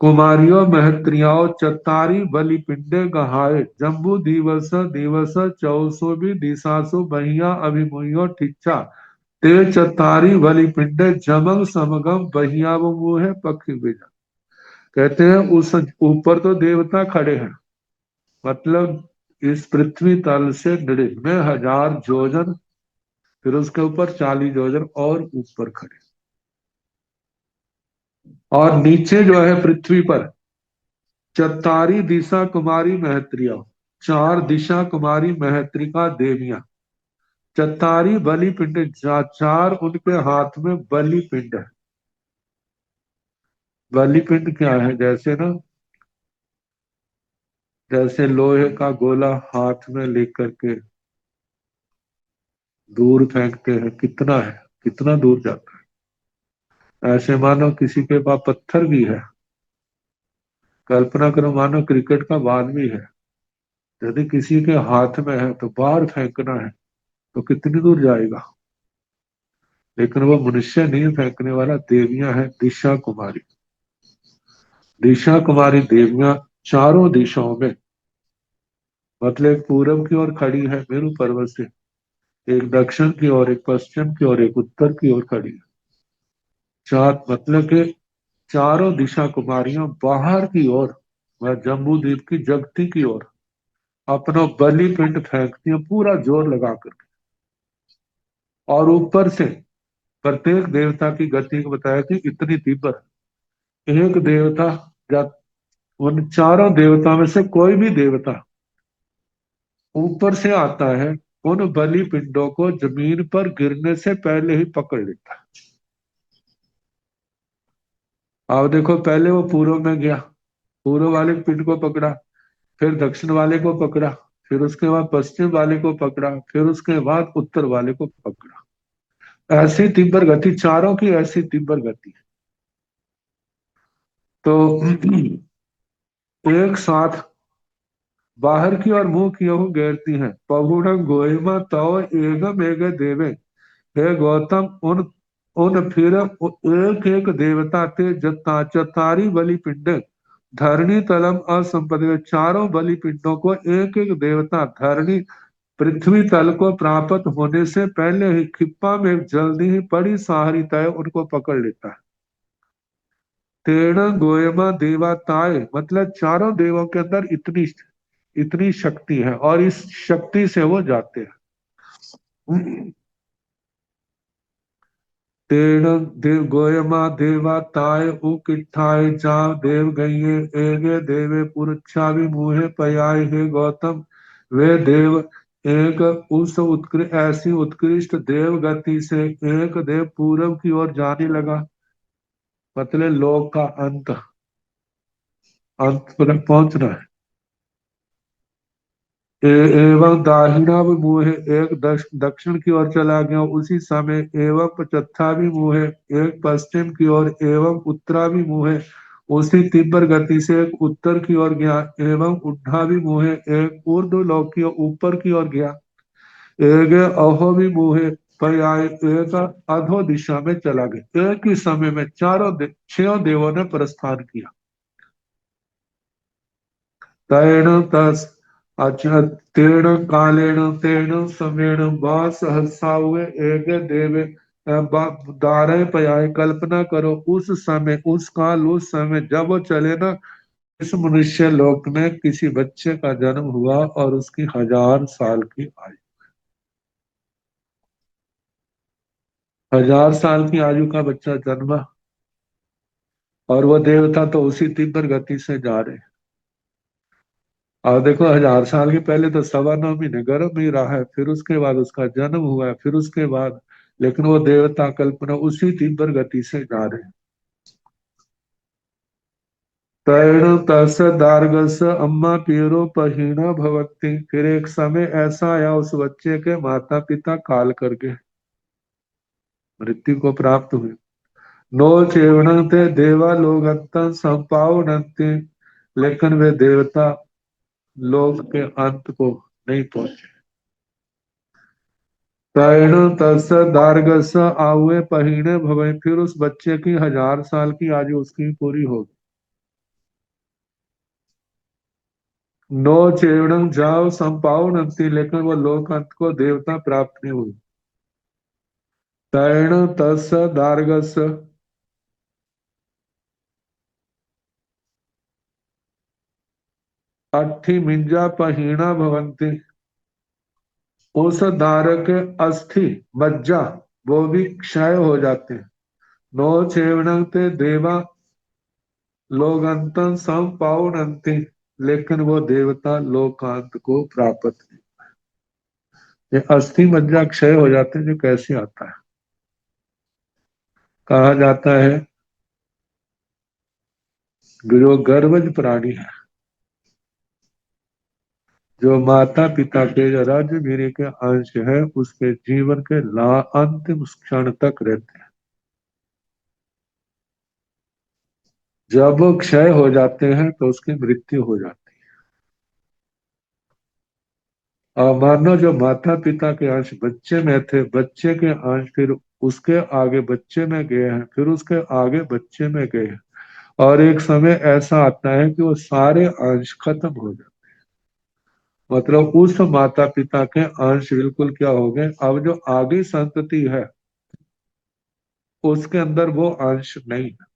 कुमारियों महत्रियाओं चतारी बलिपिंडे गहाए जम्बू दिवस दिवस चौसो भी दिशासु बहिया अभिमुयो ठिच्चा ते चतारी बलिपिंडे जमग समगम बहिया वो मुहे पक्षी बेजा। कहते हैं उस ऊपर तो देवता खड़े हैं, मतलब इस पृथ्वी तल से 99,000 योजन, फिर उसके ऊपर 40 योजन और ऊपर खड़े, और नीचे जो है पृथ्वी पर चतारी दिशा कुमारी महत्रिया, 4 दिशा कुमारी महत्रिका देवियां, चतारी बलि पिंड, 4 उनके हाथ में बलि पिंड है। बलि पिंड क्या है? जैसे ना, जैसे लोहे का गोला हाथ में लेकर के दूर फेंकते हैं, कितना है, कितना दूर जाता है। ऐसे मानो किसी के पास पत्थर भी है, कल्पना करो मानो क्रिकेट का बाल भी है, यदि किसी के हाथ में है तो बाहर फेंकना है तो कितनी दूर जाएगा। लेकिन वो मनुष्य नहीं फेंकने वाला, देवियां हैं दिशा कुमारी। दिशा कुमारी देवियां चारों दिशाओं में, मतलब एक पूरब की ओर खड़ी है मेरु पर्वत से, एक दक्षिण की ओर, एक पश्चिम की ओर, एक उत्तर की ओर खड़ी है। चार मतलब के चारों दिशा कुमारियां बाहर की ओर, वह जम्बू द्वीप की जगती की ओर अपना बलि पिंड फेंकती हैं पूरा जोर लगा करके। और ऊपर से प्रत्येक देवता की गति को बताया कि इतनी तीव्र, एक देवता या उन चारों देवता में से कोई भी देवता ऊपर से आता है, उन बलि पिंडों को जमीन पर गिरने से पहले ही पकड़ लेता है। अब देखो, पहले वो पूर्व में गया, पूर्व वाले पिंड को पकड़ा, फिर दक्षिण वाले को पकड़ा, फिर उसके बाद पश्चिम वाले को पकड़ा, फिर उसके बाद उत्तर वाले को पकड़ा। ऐसी तीव्र गति, चारों की ऐसी तीव्र गति। तो एक साथ बाहर की और मुंह की ओर घेरती हैं। पहुड़ गोहिमा तव एगम एग देवे, हे गौतम उन उन फिर एक एक देवता थे जता चतारी बलि पिंड धरणी तलम असंपद, चारों बलि पिंडों को एक एक देवता धरणी पृथ्वी तल को प्राप्त होने से पहले ही खिप्पा में जल्दी ही बड़ी सहारिता उनको पकड़ लेता है। तेण गोयमा देवाताए, मतलब चारों देवों के अंदर इतनी इतनी शक्ति है और इस शक्ति से वो जाते हैं। तेण देव गोयमा देवा ताय उकिठाय जा देव गये एगे देवे पुरच्छा भी मुहे पयाय, हे गौतम वे देव एक उस उत्कृष्ट ऐसी उत्कृष्ट देव गति से एक देव पूरब की ओर जाने लगा, मतलब लोक का अंत अंत पर पहुंचना है। एवं दाहिना भी मुँह एक दक्षिण की ओर चला गया उसी समय, एवं चौथा भी मुँह एक पश्चिम की ओर, एवं उत्तरा भी मुँह उसी तीव्र गति से एक उत्तर की ओर गया, एवं उड्ढा भी मुँह एक ऊर्ध्व लोक की ऊपर की ओर गया, एक अहो भी मुँह पर आए एक अधो दिशा में चला गया। एक ही समय में छह देवों ने प्रस्थान किया। तैण तस अच्छा तेण कालेण तेण समेण बा सहसा हुए एक देव दारे पयाए, कल्पना करो उस समय, उस काल, उस समय जब वो चले ना, इस मनुष्य लोक में किसी बच्चे का जन्म हुआ और उसकी 1000 साल की आयु, 1000 साल की आयु का बच्चा जन्मा, और वो देवता तो उसी तीव्र गति से जा रहे हैं। और देखो 1000 साल के पहले तो 9.25 महीने गर्भ ही रहा है, फिर उसके बाद उसका जन्म हुआ है, फिर उसके बाद, लेकिन वो देवता कल्पना उसी तीव्र गति से जा रहे हैं। तैण तस दार्गस अम्मा पीरो पहीना भवती, फिर एक समय ऐसा आया उस बच्चे के माता पिता काल करके मृत्यु को प्राप्त हुए। नो चेवणते देवा लोगंत संपावनते, लेकिन वे देवता लोग के अंत को नहीं पहुंचे। तैण तस दार्गस आउए पहिणे भवें, फिर उस बच्चे की 1000 साल की आयु उसकी पूरी होगी। नो चेवणम जाओ संपावनंती, लेकिन वो लोक अंत को देवता प्राप्त नहीं हुई। तैण तस दार्गस अट्ठी मिंजा पहिणा भवंती, उस दारक अस्थि मज्जा वो भी क्षय हो जाते हैं। नो चेवणं ते देवा लोगंतम संपावनंती, लेकिन वो देवता लोकांत को प्राप्त नहीं। ये अस्थि मज्जा क्षय हो जाते हैं, जो कैसे आता है? कहा जाता है जो गर्भज प्राणी है, जो माता पिता के जो राज्य वीर्य के अंश है, उसके जीवन के अंतिम क्षण तक रहते हैं। जब वो क्षय हो जाते हैं तो उसकी मृत्यु हो जाती है। और मानो जो माता पिता के अंश बच्चे में थे, बच्चे के अंश फिर उसके आगे बच्चे में गए हैं, फिर उसके आगे बच्चे में गए हैं, और एक समय ऐसा आता है कि वो सारे अंश खत्म हो जाते हैं। मतलब उस माता पिता के अंश बिल्कुल क्या हो गए, अब जो आगे संतति है उसके अंदर वो अंश नहीं है।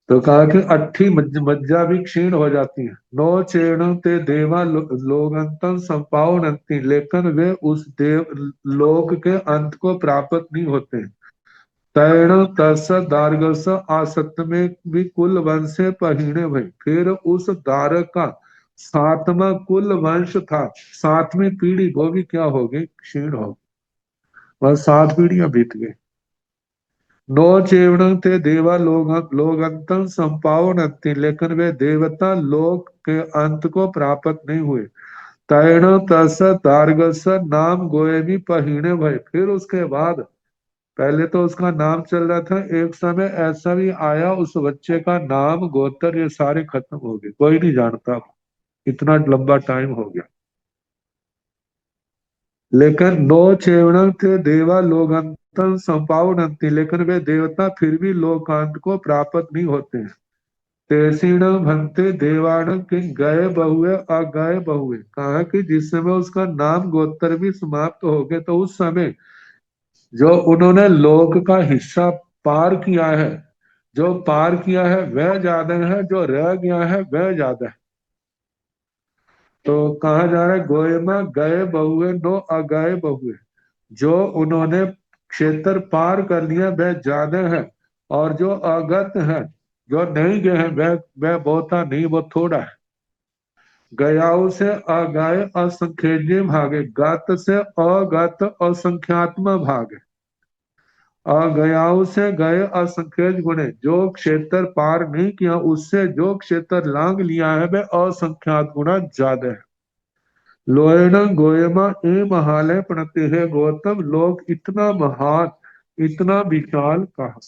तो कहा कि अट्ठी मज्जा भी क्षीण हो जाती है। नो चेण ते देवा लोगंतम संपावनंती, लेकिन वे उस देव लोक के अंत को प्राप्त नहीं होते। तैण तस दार्गस आसक्त में भी कुल वंश से पहिणे भई, फिर उस दारक का सातवां कुल वंश था, सातवीं पीढ़ी वो भी क्या होगी, क्षीण होगी। वह 7 पीढ़ियां बीत गई। नो चेवण थे देवा लोगंतम संपावनंति, लेकिन वे देवता लोक के अंत को प्राप्त नहीं हुए। तैण तस दार्गस नाम गोएमी पहिणे भय, फिर उसके बाद पहले तो उसका नाम चल रहा था, एक समय ऐसा भी आया उस बच्चे का नाम गोत्र ये सारे खत्म हो गए, कोई नहीं जानता, इतना लंबा टाइम हो गया। लेकिन नो चेवण थे देवा लोकंतम संपावनंती, लेकिन वे देवता फिर भी लोकांत को प्राप्त नहीं होते। तेसीण भंते देवाण के गए बहुए अगए बहुए, कहा कि जिस समय उसका नाम गोत्र भी समाप्त हो गए, तो उस समय जो उन्होंने लोक का हिस्सा पार किया है, जो पार किया है वह ज्यादा है, जो रह गया है वह ज्यादा है। तो कहा जा रहा है गोयमा गए बहुए नो अगए बहुए, जो उन्होंने क्षेत्र पार कर लिया वह ज्यादा है, और जो अगत है, जो नहीं गए हैं वह बहुता नहीं, वो थोड़ा है। गयाऊ से अगाय असंख्य भागे, गत से अगत असंख्यात्म भागे। अगयाऊ से गए असंख्य गुणे, जो क्षेत्र पार नहीं किया उससे जो क्षेत्र लांग लिया है वह असंख्यात गुना ज्यादा है। लोयण गोयमा ए महालय प्रणति है, गौतम लोक इतना महान इतना विशाल कहा।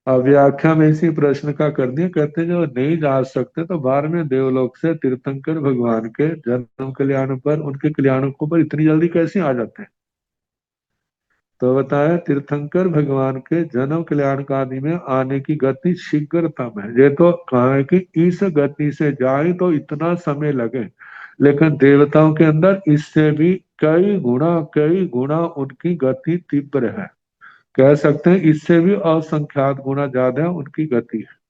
अब व्याख्या में इसी प्रश्न का कर दिया, कहते हैं जो नहीं जा सकते तो बाहर में देवलोक से तीर्थंकर भगवान के जन्म कल्याण पर, उनके कल्याणों पर इतनी जल्दी कैसे आ जाते हैं? तो बताया तीर्थंकर भगवान के जन्म कल्याण आदि में आने की गति शीघ्रतम है। ये तो कहा है कि इस गति से जाए तो इतना समय लगे, लेकिन देवताओं के अंदर इससे भी कई गुना उनकी गति तीव्र है। कह सकते हैं इससे भी असंख्यात गुना ज्यादा उनकी गति है।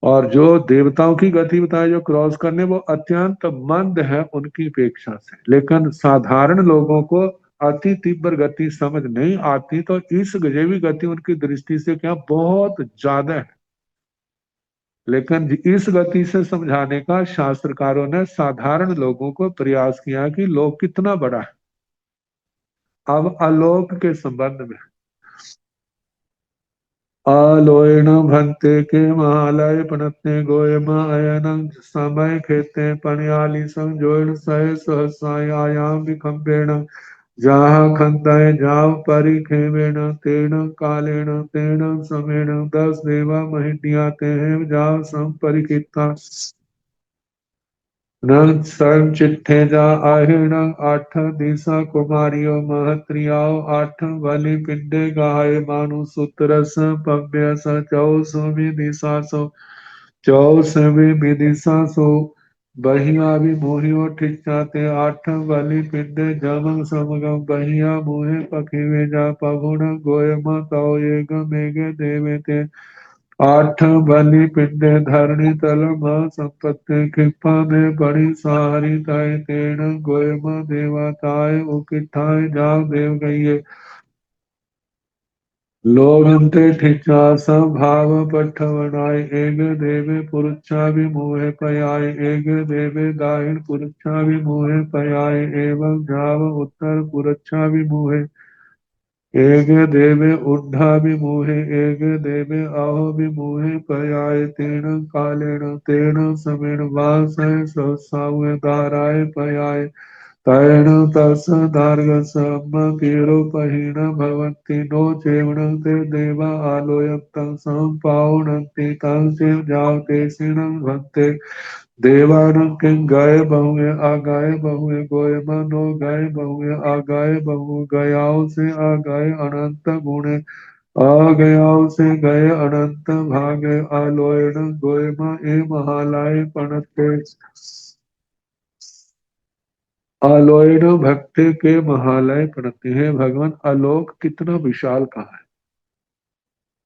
और जो देवताओं की गति बताए जो क्रॉस करने, वो अत्यंत मंद है उनकी अपेक्षा से, लेकिन साधारण लोगों को अति तीव्र गति समझ नहीं आती, तो इस गजेवी गति उनकी दृष्टि से क्या बहुत ज्यादा है। लेकिन इस गति से समझाने का शास्त्रकारों ने साधारण लोगों को प्रयास किया कि लोक कितना बड़ा है। अब आलोक के संबंध में आलोयन भंते के महालय पनते गोयम अयन समय खेते पणयाली संजोन सह सहसाय आयाम विकम्पेण जहाँ खंदय जाव परिखेवेण तेन कालेन तेन समेण दस देवा महिष्या तेह जाव संपरिकिता नंग सर्व चिट्ठे जा आहिण आठ दिशा कुमारियो महत्रियाओ आठ बलि पिंडे गाय मानु सूत्रस पव्य स चौ सुमि दिशा सो चौ सुमि विदिशा सो बहिया भी मोहियो ठिचाते आठ बलि पिंडे जमंग समगम बहिया मोहे पखिवे जा पगुण गोयम तौ एक मेघे देवे आठ बलि पिंडे धरणी तल संपत्ति कृपा में बड़ी सहारी ताय तेण गोयम देवताय उकिठाय जाग देव गये लोगंते ठिचा भाव पठवनाय एक देवे पुरुषा भी मोहे पयाय एक देवे दाहिण पुरुषा भी मोहे पयाय एवं जाव उत्तर पुरुषा भी मोहे एक देवे उड्ढा विमोहे एक देवे आहो विमोहे पयाय तेण कालेण तेण समेण वासय सहसावे दाराय पयाय तैण तस दार्ग सम कीरो पहीण भवन्ति नो चेवण ते देवा आलोयक्तं संपावनन्ति तं शिव जाव ते सिणं भक्ते देवानं किं गाय बहुए आगाय बहुए गोय मनो गाय बहुए आगाय बहु गयाओ से आगाय अनंत गुणे आ गयाओ से गए अनंत भागे आलोयन गोयम ए महालाय पणते आलोयन भक्ति के महालय पणते हैं भगवान आलोक कितना विशाल कहा है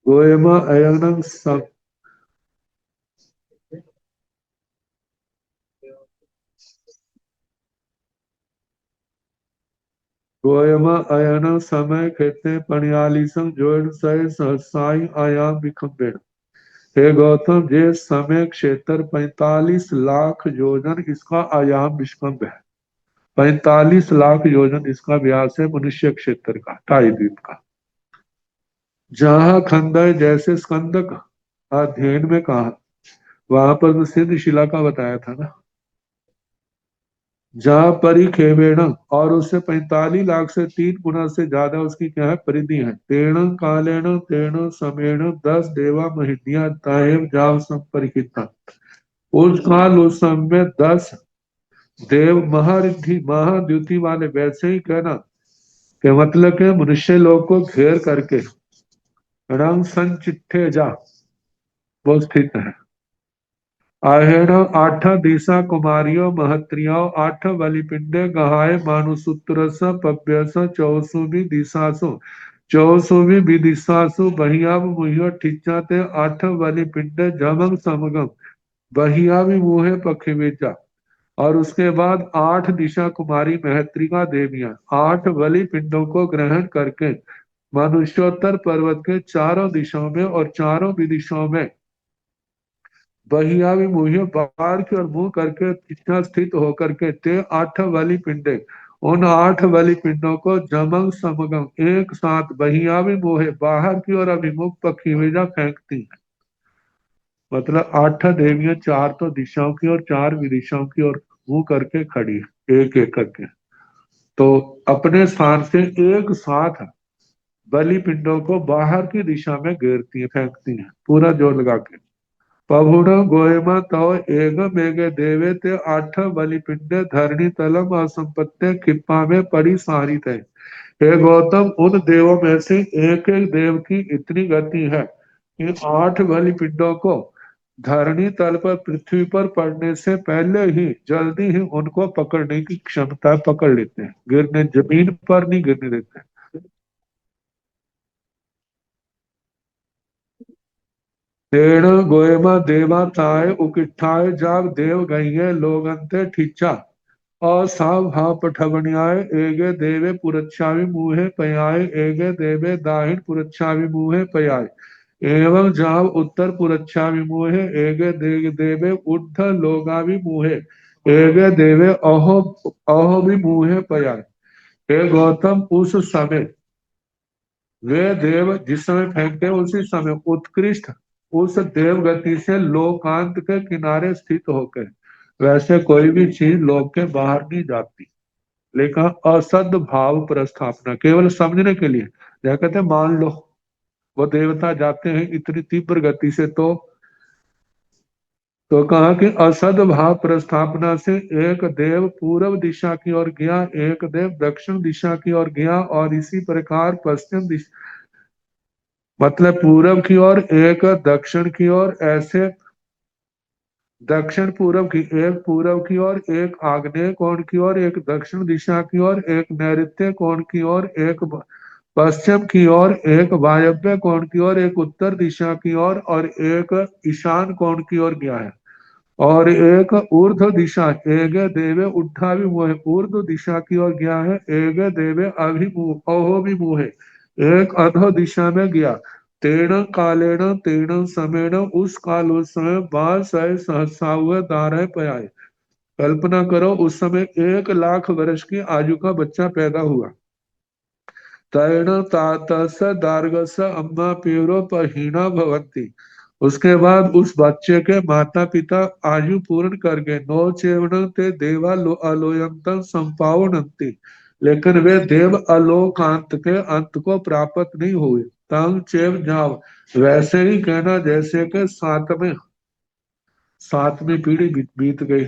गोयम अयनम सब गोयम अयन समय खेते पणियालीसम जोड़ सय सहसाई आयाम विखम्बेण हे गौतम ये समय क्षेत्र 45 लाख योजन इसका आयाम विष्कंभ है 45 लाख योजन इसका व्यास है मनुष्य क्षेत्र का टाई द्वीप का जहां खंडय जैसे स्कंदक अध्ययन में कहा वहां पर तो सिद्ध शिला का बताया था ना जहां परिखेवेण और उससे 45 लाख से 3 गुना से ज्यादा उसकी क्या है परिधि है तेण कालेण तेण समेण 10 देवा महिन्या ताएव जाव संपरिकिता उस काल उस समय 10 देव महारिद्धि महाद्युति वाले वैसे ही कहना कि मतलब के मनुष्य लोग को घेर करके रंग संचिट्ठे जा वो स्थित है आहेण आठ दिशा कुमारियों महत्रियों आठ बलिपिंडे गहाय मानुसूत्रस पव्यस चौसुमी दिशासु चौसुमी विदिशासु बहियाव मुह्य ठिच्चाते आठ बलिपिंडे जमंग समगम बहियावी मुहे पखिवेचा और उसके बाद 8 दिशा कुमारी महत्रिका देवियां 8 बलि पिंडों को ग्रहण करके मनुष्योत्तर पर्वत के चारों दिशाओं में और चारों विदिशाओं में बहिया भी मुहियों बाहर की ओर मुंह करके इतना स्थित होकर के ते 8 बलि पिंडे उन 8 बलि पिंडों को जमंग समगम एक साथ बहिया भी मोहे बाहर की ओर अभिमुख पखीवेजा फेंकती है मतलब 8 देवियां 4 तो दिशाओं की और 4 विदिशाओं की ओर मुंह करके खड़ी है एक एक करके तो अपने स्थान से एक साथ बलि पिंडों को बाहर की दिशा में घेरती है फेंकती है पूरा जोर लगा के पहुण गोयम तव एग मेघ देवे ते आठ बलि पिंडे धरणी तलम असंपत्ति खिप्पा में पड़ी सारित है हे गौतम उन देवों में से एक एक देव की इतनी गति है कि 8 बलि पिंडों को धरणी तल पर पृथ्वी पर पड़ने से पहले ही जल्दी ही उनको पकड़ने की क्षमता पकड़ लेते हैं गिरने जमीन पर नहीं गिरने देते तेण गोयमा देवा ताय उकिठाय जाग देव गईये लोगंते ठिचा और साव भाव पठवनियाय एगे देवे पुरच्छावि मुहे पयाय एगे देवे दाहिण पुरच्छावि मुहे पयाय एवं जाव उत्तर पुरच्छावि मुहे एगे देवे उद्ध लोगावि मुहे एगे देवे अहो अहो भी मुहे पयाय हे गौतम उस समय वे देव जिस समय फेंकते हैं उसी समय उत्कृष्ट उस देव गति से लोकांत के किनारे स्थित होकर, वैसे कोई भी चीज लोक के बाहर नहीं जाती। लेकिन असद भाव प्रस्थापना केवल समझने के लिए, क्या कहते हैं, मान लो वो देवता जाते हैं इतनी तीव्र गति से, तो कहा कि असद भाव प्रस्थापना से एक देव पूर्व दिशा की ओर गया, एक देव दक्षिण दिशा की ओर गया, और इसी प्रकार पश्चिम दिशा मतलब पूरब की ओर, एक दक्षिण की ओर, ऐसे दक्षिण पूरब की एक पूरब की ओर, एक आग्नेय कोण की ओर, एक दक्षिण दिशा की ओर, एक नैऋत्य कोण की ओर, एक पश्चिम की ओर, एक वायव्य कोण की ओर, एक उत्तर दिशा की ओर और एक ईशान कोण की ओर गया है। और एक ऊर्ध्व दिशा एगे देवे उठाभिमुहे ऊर्ध्व दिशा की ओर गया है, एगे देवे अभिमुह अहोभिमुहे एक अधो दिशा में गया। तेण कालेण तेण समेण उस काल उस समय बाल सह सहसा हुए दारह पयाए। कल्पना करो उस समय 1 लाख वर्ष की आयु का बच्चा पैदा हुआ। तैण तातस दार्गस अम्मा पीरो पहीना भवंती। उसके बाद उस बच्चे के माता पिता आयु पूर्ण कर गए। नो चेवण ते देवा अलोयंतम संपावनंती, लेकिन वे देव अलोकांत के अंत को प्राप्त नहीं हुए। तंग चेव जाव, वैसे ही कहना जैसे कि सातवीं पीढ़ी बीत गई,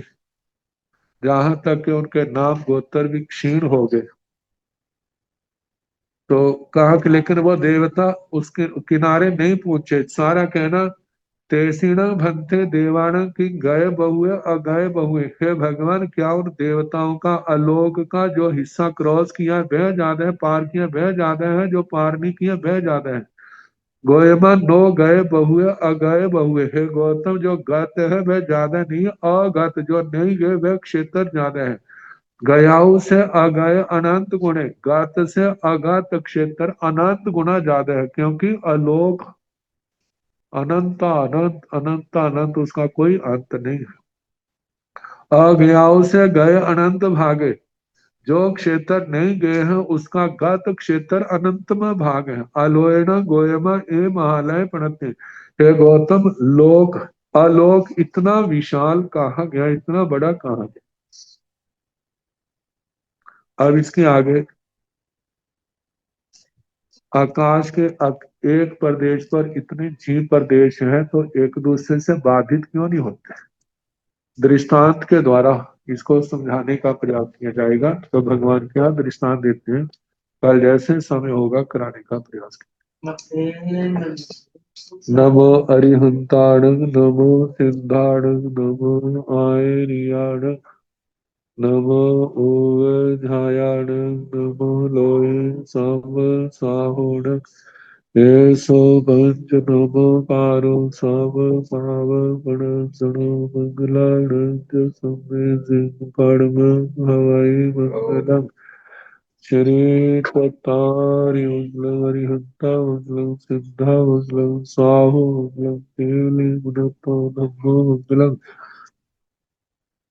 जहां तक कि उनके नाम गोत्र भी क्षीण हो गए। तो कहा कि लेकिन वो देवता उसके किनारे नहीं पहुंचे। सारा कहना तेसीण भंते देवाण की गए बहुए अगए बहुए। हे भगवान, क्या उन देवताओं का आलोक का जो हिस्सा क्रॉस किया वह ज्यादा है, पार किया वह ज्यादा है, जो पार नहीं किया वह ज्यादा है। गोयमा नो गए बहुए अगए बहुए। हे गौतम, जो गत है वह ज्यादा नहीं, अगत जो नहीं गए वह क्षेत्र ज्यादा है। गयाऊ से अगय अनंत गुणे, गत से अगत क्षेत्र अनंत गुना ज्यादा है, क्योंकि आलोक अनंत अनंत अनंत अनंत, उसका कोई अंत नहीं है। अज्ञाओं से गए अनंत भागे, जो क्षेत्र नहीं गए हैं उसका गत क्षेत्र अनंत में भाग है। अलोयण गोयमा ए महालय प्रणति। हे गौतम, लोक आलोक इतना विशाल कहा गया, इतना बड़ा कहा गया। अब इसके आगे आकाश के एक प्रदेश पर इतने जीव प्रदेश हैं, तो एक दूसरे से बाधित क्यों नहीं होते। दृष्टांत के द्वारा इसको समझाने का प्रयास किया जाएगा। तो भगवान क्या दृष्टांत देते हैं, कल जैसे समय होगा कराने का प्रयास करें। नमो अरिहंताण, नमो सिद्धाण, नमो आयरियाण, नमो ओवझायाण, नमो लोय साम साहोण। एसो पंच नमो कारो साम पाव गण सणो मंगलाण समय सिंह पड़म हवाई मंगलम। श्री ततारि मंगलम हरिहंता मंगलम सिद्धा मंगलम साहो मंगलम केवली गुणतो नमो मंगलम।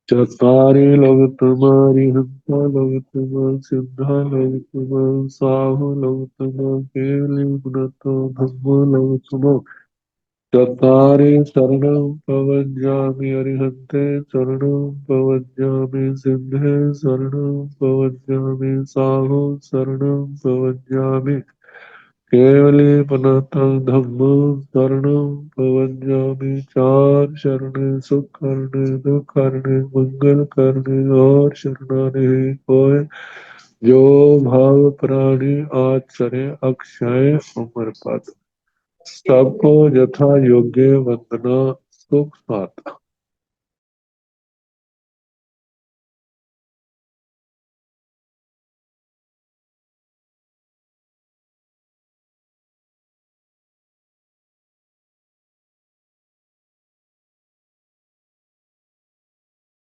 चत्वारि लोग तुम्हारी हंता लोग तुम सिद्धा लोग तुम साहु लोग तुम केवली गुणतो धम्मो लोग तुम। चत्वारि शरणं पवज्जामि अरिहन्ते, शरणं पवज्जामि सिद्धे, शरणं पवज्जामि साहु, शरणं पवज्जामि केवली पुनतं धम्मो, शरणं पवज्जामि। चार शरण सुख करने दुख करने मंगल करने और शरणाने कोय, जो भाव प्राणी आचरे अक्षय अमर पद। सबको यथा योग्य वंदना सुख साथ।